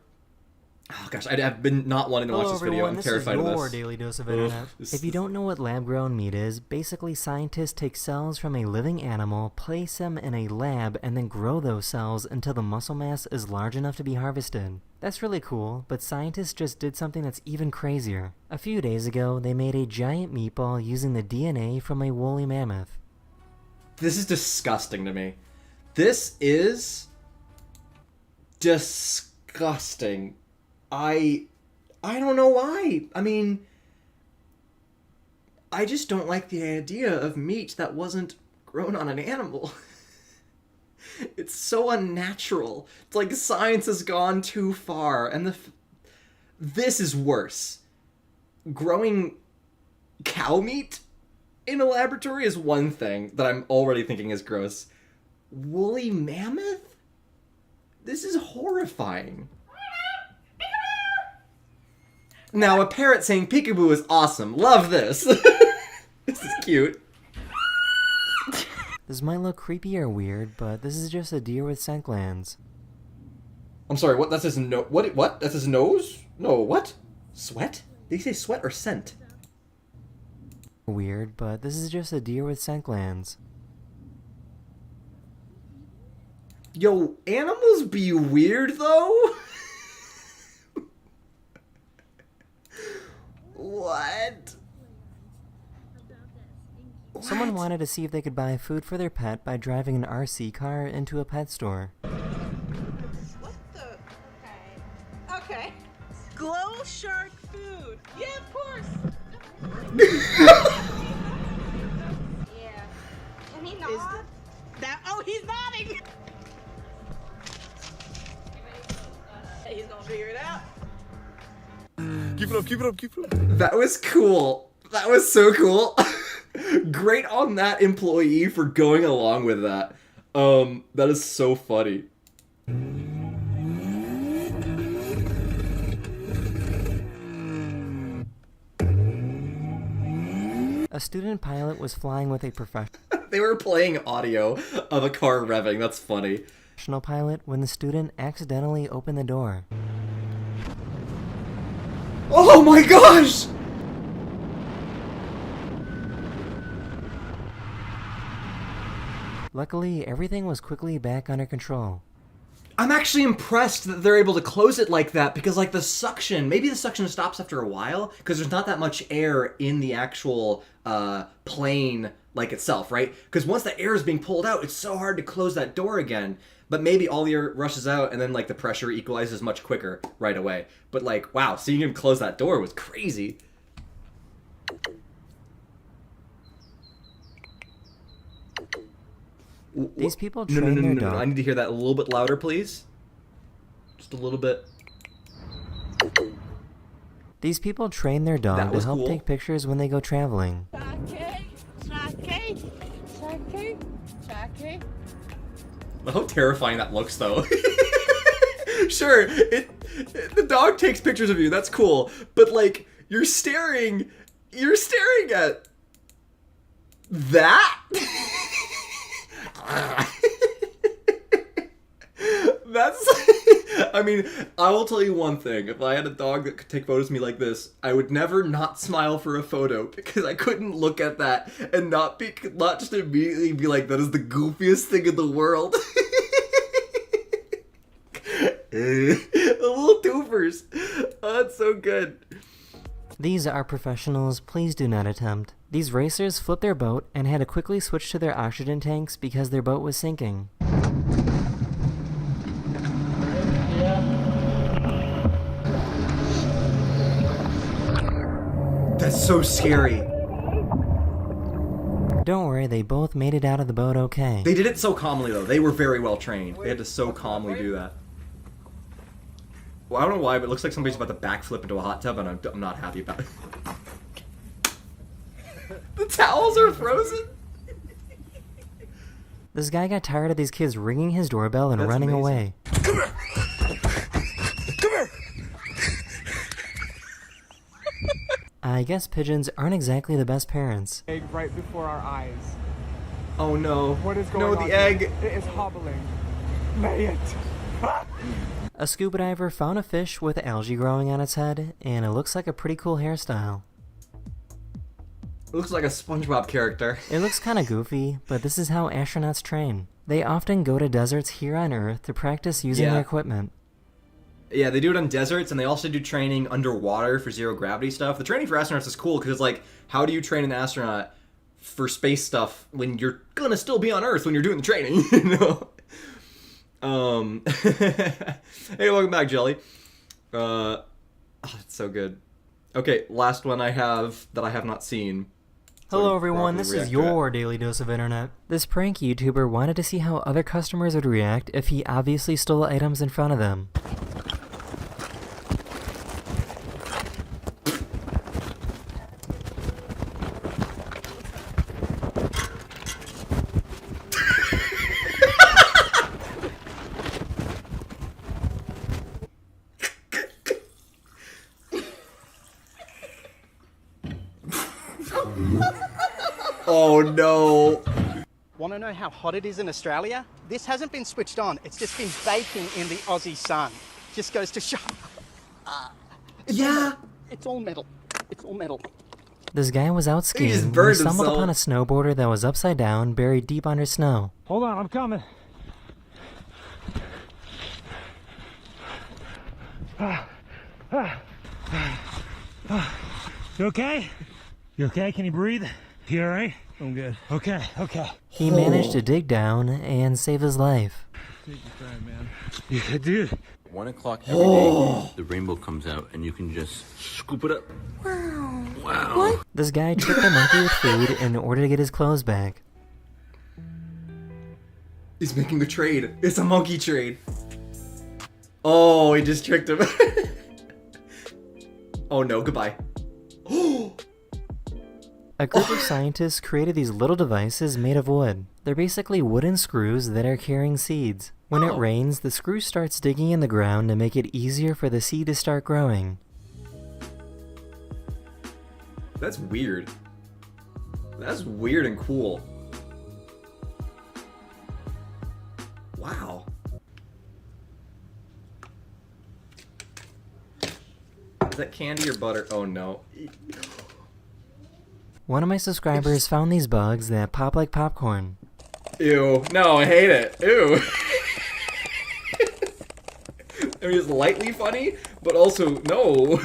Oh gosh, I've been not wanting to watch this video. I'm terrified of this. Daily Dose of Internet. If you don't know what lab-grown meat is, basically scientists take cells from a living animal, place them in a lab, and then grow those cells until the muscle mass is large enough to be harvested. That's really cool, but scientists just did something that's even crazier. A few days ago, they made a giant meatball using the DNA from a woolly mammoth. This is disgusting to me. This is disgusting. I don't know why. I mean, I just don't like the idea of meat that wasn't grown on an animal. It's so unnatural. It's like science has gone too far, and this is worse. Growing cow meat in a laboratory is one thing that I'm already thinking is gross. Woolly mammoth? This is horrifying. Now, a parrot saying peekaboo is awesome. Love this. This is cute. This might look creepy or weird, but this is just a deer with scent glands. I'm sorry, what? That's his no- What? That's his nose? No, what? Sweat? Did he say sweat or scent? Weird, but this is just a deer with scent glands. Yo, animals be weird, though? What? Someone wanted to see if they could buy food for their pet by driving an RC car into a pet store. What the? Okay. Glow shark food. Yeah, of course. Yeah. Can he not? That? Oh, he's nodding. He's gonna figure it out. Keep it up, keep it up, keep it up. That was cool. That was so cool. Great on that employee for going along with that. That is so funny. A student pilot was flying with a They were playing audio of a car revving. That's funny. professional pilot when the student accidentally opened the door. Oh my gosh! Luckily, everything was quickly back under control. I'm actually impressed that they're able to close it like that because, like, the suction, maybe the suction stops after a while because there's not that much air in the actual plane, like, itself, right? Because once the air is being pulled out, it's so hard to close that door again. But maybe all the air rushes out and then, like, the pressure equalizes much quicker right away. But, like, wow, seeing him close that door was crazy. These people train their dog. I need to hear that a little bit louder, please. Just a little bit. These people train their dog That to was help cool. take pictures when they go traveling. How terrifying that looks, though. Sure, the dog takes pictures of you. That's cool, but like you're staring at that. That's. I mean, I will tell you one thing. If I had a dog that could take photos of me like this, I would never not smile for a photo because I couldn't look at that and not just immediately be like, that is the goofiest thing in the world. The little doofers. Oh, that's so good. These are professionals, please do not attempt. These racers flipped their boat and had to quickly switch to their oxygen tanks because their boat was sinking. That's so scary. Don't worry, they both made it out of the boat okay. They did it so calmly, though. They were very well trained. They had to so calmly do that. Well, I don't know why, but it looks like somebody's about to backflip into a hot tub, and I'm not happy about it. The towels are frozen? This guy got tired of these kids ringing his doorbell and That's running amazing. away. Come here! Come here! I guess pigeons aren't exactly the best parents. Egg right before our eyes. Oh no. What is going no, on? the here? egg. It is hobbling. Lay it. A scuba diver found a fish with algae growing on its head, and it looks like a pretty cool hairstyle. It looks like a SpongeBob character. It looks kinda goofy, but this is how astronauts train. They often go to deserts here on Earth to practice using Yeah. their equipment. Yeah, they do it on deserts, and they also do training underwater for zero gravity stuff. The training for astronauts is cool because, like, how do you train an astronaut for space stuff when you're gonna still be on Earth when you're doing the training? You know. Hey, welcome back, Jelly. Oh, it's so good. Okay, last one I have that I have not seen. So I Hello can everyone, properly this is react to it. your daily dose of internet. This prank YouTuber wanted to see how other customers would react if he obviously stole items in front of them. Oh no. Want to know how hot it is in Australia? This hasn't been switched on. It's just been baking in the Aussie sun. Just goes to show. Yeah. It's all metal. It's all metal. This guy was out just skiing when he burned stumbled himself. upon a snowboarder that was upside down, buried deep under snow. Hold on, I'm coming. You okay? You okay? Can you breathe? You all right? I'm good. Okay, okay. He managed to dig down and save his life. Take your time, man. Yeah, dude. 1 o'clock every day, the rainbow comes out and you can just scoop it up. Wow. This guy tricked a monkey with food in order to get his clothes back. He's making a trade. It's a monkey trade. Oh, he just tricked him. Oh no, goodbye. A group of scientists created these little devices made of wood. They're basically wooden screws that are carrying seeds. When it rains, the screw starts digging in the ground to make it easier for the seed to start growing. That's weird. That's weird and cool. Wow. Is that candy or butter? Oh no. One of my subscribers found these bugs that pop like popcorn. Ew. No, I hate it. Ew. I mean, it's lightly funny, but also, no.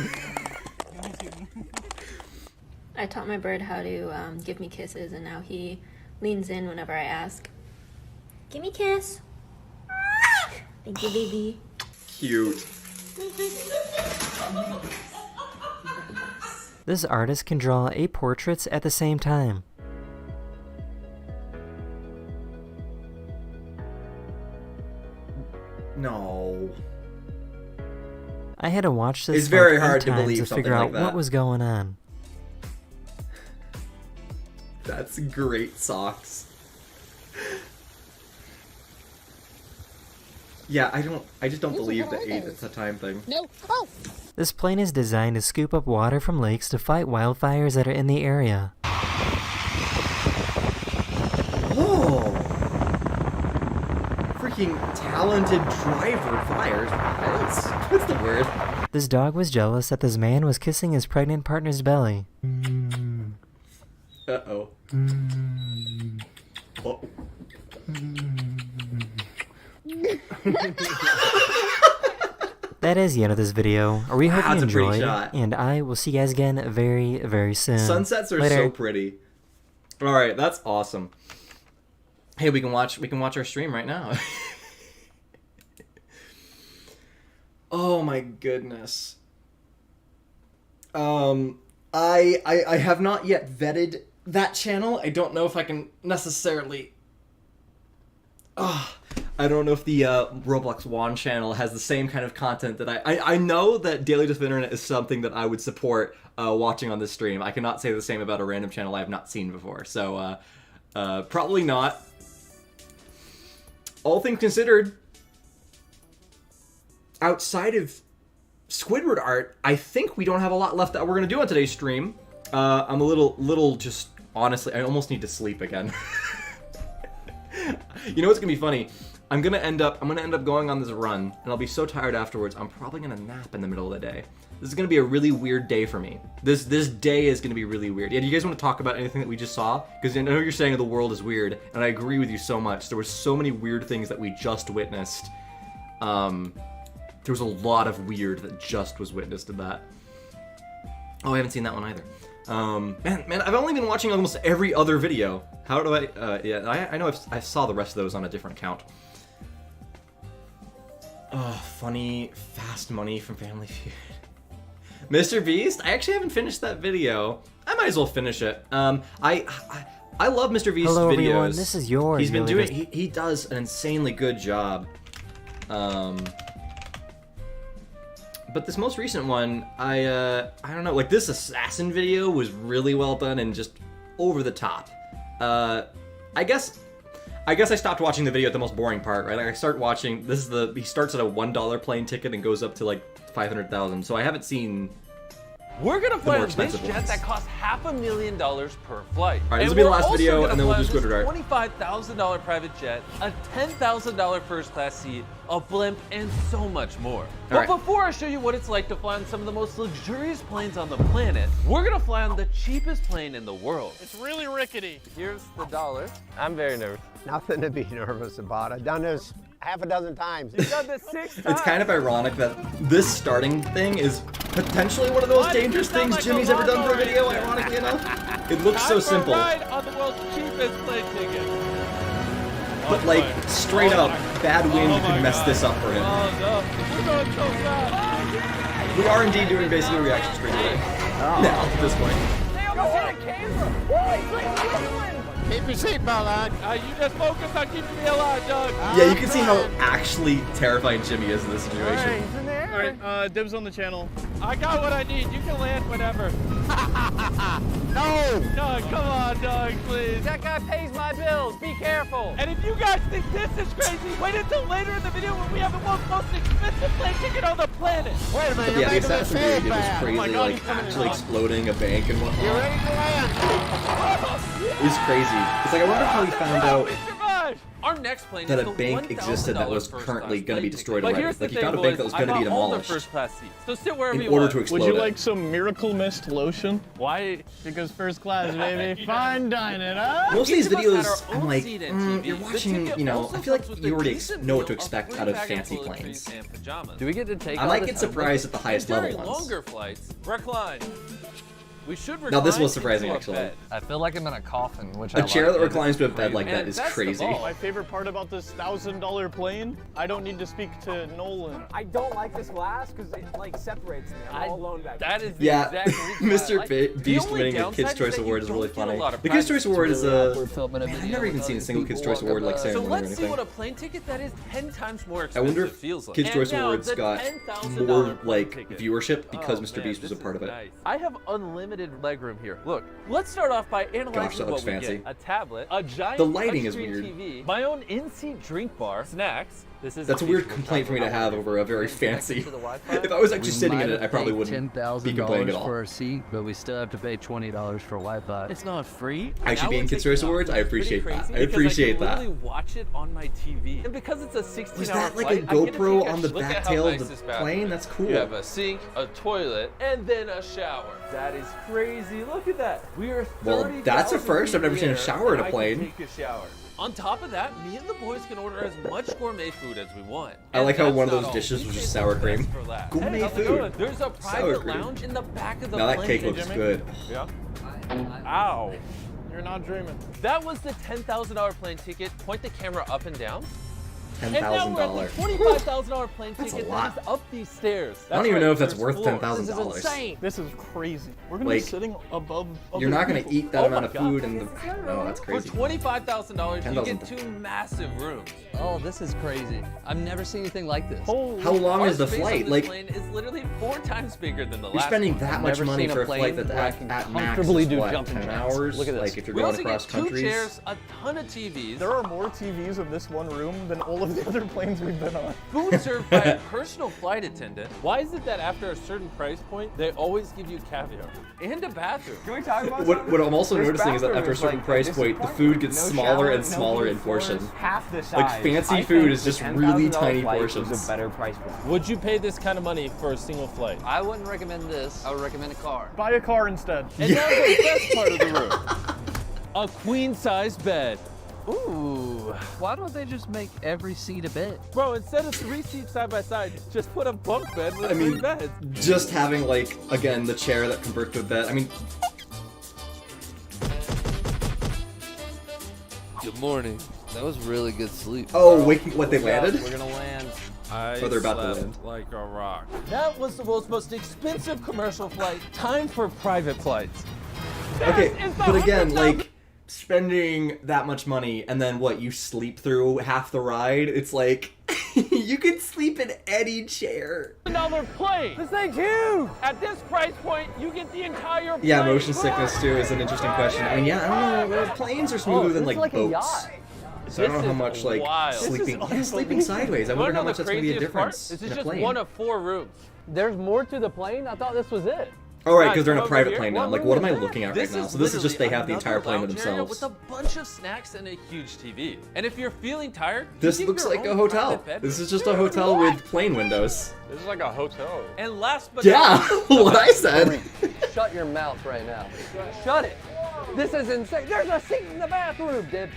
I taught my bird how to give me kisses, and now he leans in whenever I ask. Give me a kiss. Thank you, baby. Cute. This artist can draw 8 portraits at the same time. No. I had to watch this It's very like 8 hard to times believe to something figure like out that. what was going on. That's great socks. Yeah, I just don't believe the 8 at a time thing. No. Oh. This plane is designed to scoop up water from lakes to fight wildfires that are in the area. Oh! Freaking talented driver fires. What's the word? This dog was jealous that this man was kissing his pregnant partner's belly. Uh-oh. Oh. That is the end of this video. We hope you That's a pretty enjoyed, shot. and I will see you guys again very, very soon. Sunsets are Later. so pretty. All right, that's awesome. Hey, we can watch our stream right now. Oh my goodness. I have not yet vetted that channel. I don't know if I can necessarily. I don't know if the Roblox Wand channel has the same kind of content that I know that Daily Death of Internet is something that I would support watching on this stream. I cannot say the same about a random channel I have not seen before, so probably not. All things considered, outside of Squidward art, I think we don't have a lot left that we're gonna do on today's stream. I'm a little just honestly, I almost need to sleep again. You know what's gonna be funny? I'm gonna end up going on this run, and I'll be so tired afterwards. I'm probably gonna nap in the middle of the day. This is gonna be a really weird day for me. This day is gonna be really weird. Yeah, do you guys want to talk about anything that we just saw? Because I know you're saying the world is weird, and I agree with you so much. There were so many weird things that we just witnessed. There was a lot of weird that just was witnessed in that. Oh, I haven't seen that one either. Man, I've only been watching almost every other video. How do I, yeah, I know I saw the rest of those on a different account. Oh, funny, fast money from Family Feud. MrBeast? I actually haven't finished that video. I might as well finish it. I love MrBeast's Hello, videos. everyone. This is your He's been Daily doing, he does an insanely good job. But this most recent one, I don't know, like this assassin video was really well done and just over the top. I guess I stopped watching the video at the most boring part, right? Like I start watching, he starts at a $1 plane ticket and goes up to like 500,000. So I haven't seen We're gonna fly more on this expensive jet ones. that costs $500,000 per flight. All right, this will be the last video, we're and then we'll do also Scooter Dart. gonna fly on this $25,000 private jet, a $10,000 first class seat, a blimp, and so much more. But right. before I show you what it's like to fly on some of the most luxurious planes on the planet, we're gonna fly on the cheapest plane in the world. It's really rickety. Here's the dollar. I'm very nervous. Nothing to be nervous about. I've done this half a dozen times. You've done this 6 times. It's kind of ironic that this starting thing is potentially one of the most dangerous things Jimmy's ever done for a video, ironically enough. It looks so simple. Ride on the world's cheapest plane ticket. But like, straight up, bad wind could mess this up for him. Oh no, we're going so fast. We are indeed doing basically a reaction stream today. Now, at this point. They almost hit a camera. Whoa, he's like whistling. Keep your seatbelt on. You just focus on keeping me alive, Doug. Yeah, you can see how actually terrifying Jimmy is in this situation. He's in there. All right, dibs on the channel. I got what I need. You can land whenever. No! Doug, come on, Doug, please. That guy pays my bills. Be careful. And if you guys think this is crazy, wait until later in the video when we have the world's most expensive plane ticket on the planet. Wait a minute, But you're yeah, the making me assassin feel dude was bad. crazy, my God, like he's coming actually in. exploding a bank and You whatnot. ready to land? It was crazy. It's like, I wonder how he found out We survived. Our next plane that is a the bank existed that was $1,000 currently first going to be class destroyed plane ticket. already. But Like, he here's found the a thing, bank that was boys. going to be I got all the demolished first class seats. So sit wherever in you order want. to explode Would you it. like some Miracle Mist lotion? Why? Because first class, baby. Fine dining, huh? Most of these Each of us had videos, our I'm own like, seat and TV. you're The watching, ticket you know, also I feel like comes with you a already decent know what to meal, a expect free out of bag fancy toiletries, planes. and pajamas. Do we get to take I all might this get home? surprised at the highest During level ones. longer flights, recline. We should recline Now, this was surprising, into a actually. bed. I feel like I'm in a coffin, which A I chair like. that reclines to a bed like that And is that's the crazy. ball. My favorite part about this $1,000 plane, I don't need to speak to Nolan. I don't like this glass because it like separates me. I'm all alone back That is the Yeah, exact reason Mr. I like it. The Beast only winning the downside Kids' Choice that you Award is don't really get a funny. lot of The Kids' Choice practice. Award is We're filming a man, I've video never even with seen a other single people Kids' Choice walking Award like by. So ceremony or let's see anything. what a plane ticket that is 10 times more I expensive wonder if feels like. Kids' And Choice now Awards the got $10,000 more plane like ticket. viewership because Oh, Mr. man, Beast was a this part is of it. nice. I have unlimited legroom here. Look, let's start off by analyzing Gosh, that what looks we fancy. get. A tablet, a giant The lighting is touchscreen weird. TV, my own in-seat drink bar, snacks. This is That's a weird complaint for me to have over a very fancy. If I was actually sitting in it, I probably wouldn't be complaining at all. for our seat, but we still have to pay $20 for Wi-Fi. It's not free. Actually That being one Kids' takes Choice me off. Awards, I It's pretty appreciate that. crazy I because appreciate I can that. literally watch it on my TV. And because it's a 16-hour Was that like a flight, I get to GoPro take a on the look at back how tail of nice the this bathroom plane? is. That's cool. You have a sink, a toilet, and then a shower. That is crazy. Look at that. We are 30,000 Well, that's a first. I've never seen a feet in the shower in air, a and I can plane. take a shower. On top of that, me and the boys can order as much gourmet food as we want. I like how And one of that's those not all. dishes We was just saved sour the cream. best for last. Gourmet Hey, how's it food. going? There's a Sour private cream. lounge in the back of the Now that plane. cake looks good. Yeah. Ow. You're not dreaming. That was the $10,000 plane ticket. Point the camera up and down. And now we're at $10,000. the $25,000 plane That's a ticket lot. that is up these stairs. I don't That's even know right, if that's there's worth floors. $10,000. This is insane. This is crazy. We're gonna Like, be sitting above. You're not going to eat that Oh amount my of God. food and the. Oh, that's For crazy. $25,000, you get 10,000. 2 massive rooms. Oh, this is crazy. I've never seen anything like this. How long Our is the space on flight? this Like, plane is literally 4 times bigger than the you're last spending one. that I've much never money seen a for a flight plane that where I at can max comfortably is do what, jumping 10 jacks. hours? Look at this. Like, if you're We going also across get 2 countries. chairs, a ton of TVs. There are more TVs in this one room than all of the other planes we've been on. Food served by a personal flight attendant. Why is it that after a certain price point, they always give you caviar? And a bathroom. Can we talk about What I'm also This noticing is that bathroom after a is certain like price point, the food gets no smaller shower, and no smaller in heated floors, portion. half the size. Like, fancy I food think is just the really $10,000 tiny flight portions. is a better price point. Would you pay this kind of money for a single flight? I wouldn't recommend this. I would recommend a car. Buy a car instead. And now the best part of the room. A queen-size bed. Ooh, why don't they just make every seat a bed? Bro, instead of 3 seats side by side, just put a bunk bed with I mean, 3 beds. just having, like, again, the chair that converts to a bed. I mean, Good morning. That was really good sleep. oh, wait, what, they landed? We're gonna land. I Or they're about to slept land. like a rock. That was the world's most expensive commercial flight. Time for private flights. Okay, This is the but again, $100,000 like, spending that much money and then what, you sleep through half the ride? It's like, you can sleep in any chair. $1 plane. This thing's huge. At this price point, you get the entire plane. Yeah, motion sickness too is an interesting question. I mean, yeah, I don't know, planes are smoother than like boats. So I don't know how much like sleeping, sleeping sideways. I wonder how much that's going to be a difference This in is a just plane. one of 4 rooms. There's more to the plane? I thought this was it. Oh, right, Guys, because they're in a come over private here. plane now. I'm Well, like, what am I look at looking at this. right now? So this is just they have the literally entire plane to another lounge area themselves. with a bunch of snacks and a huge TV. And if you're feeling tired, This you get looks your like a own hotel. private bedroom. This is just a hotel with plane windows. This is like a hotel. And last but Yeah, not least, what I said. Shut your mouth right now. Shut it. This is insane. There's a seat in the bathroom, dude.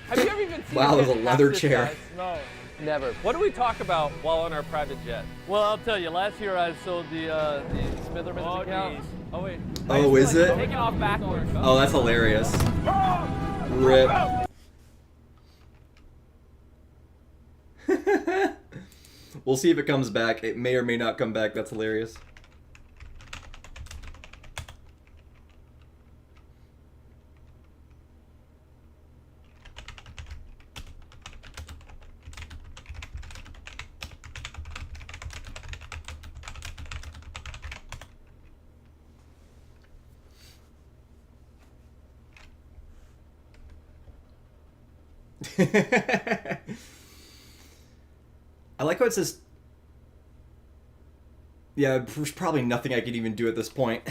have you ever even seen Wow, a there's jet a half leather this chair. size? No. Never. What do we talk about while on our private jet? Well, I'll tell you. Last year I sold the Smitherman's account. Oh wait. Oh, is it? Taking off backwards. Oh, that's hilarious. Rip. We'll see if it comes back. It may or may not come back. That's hilarious. I like how it says... Yeah, there's probably nothing I could even do at this point.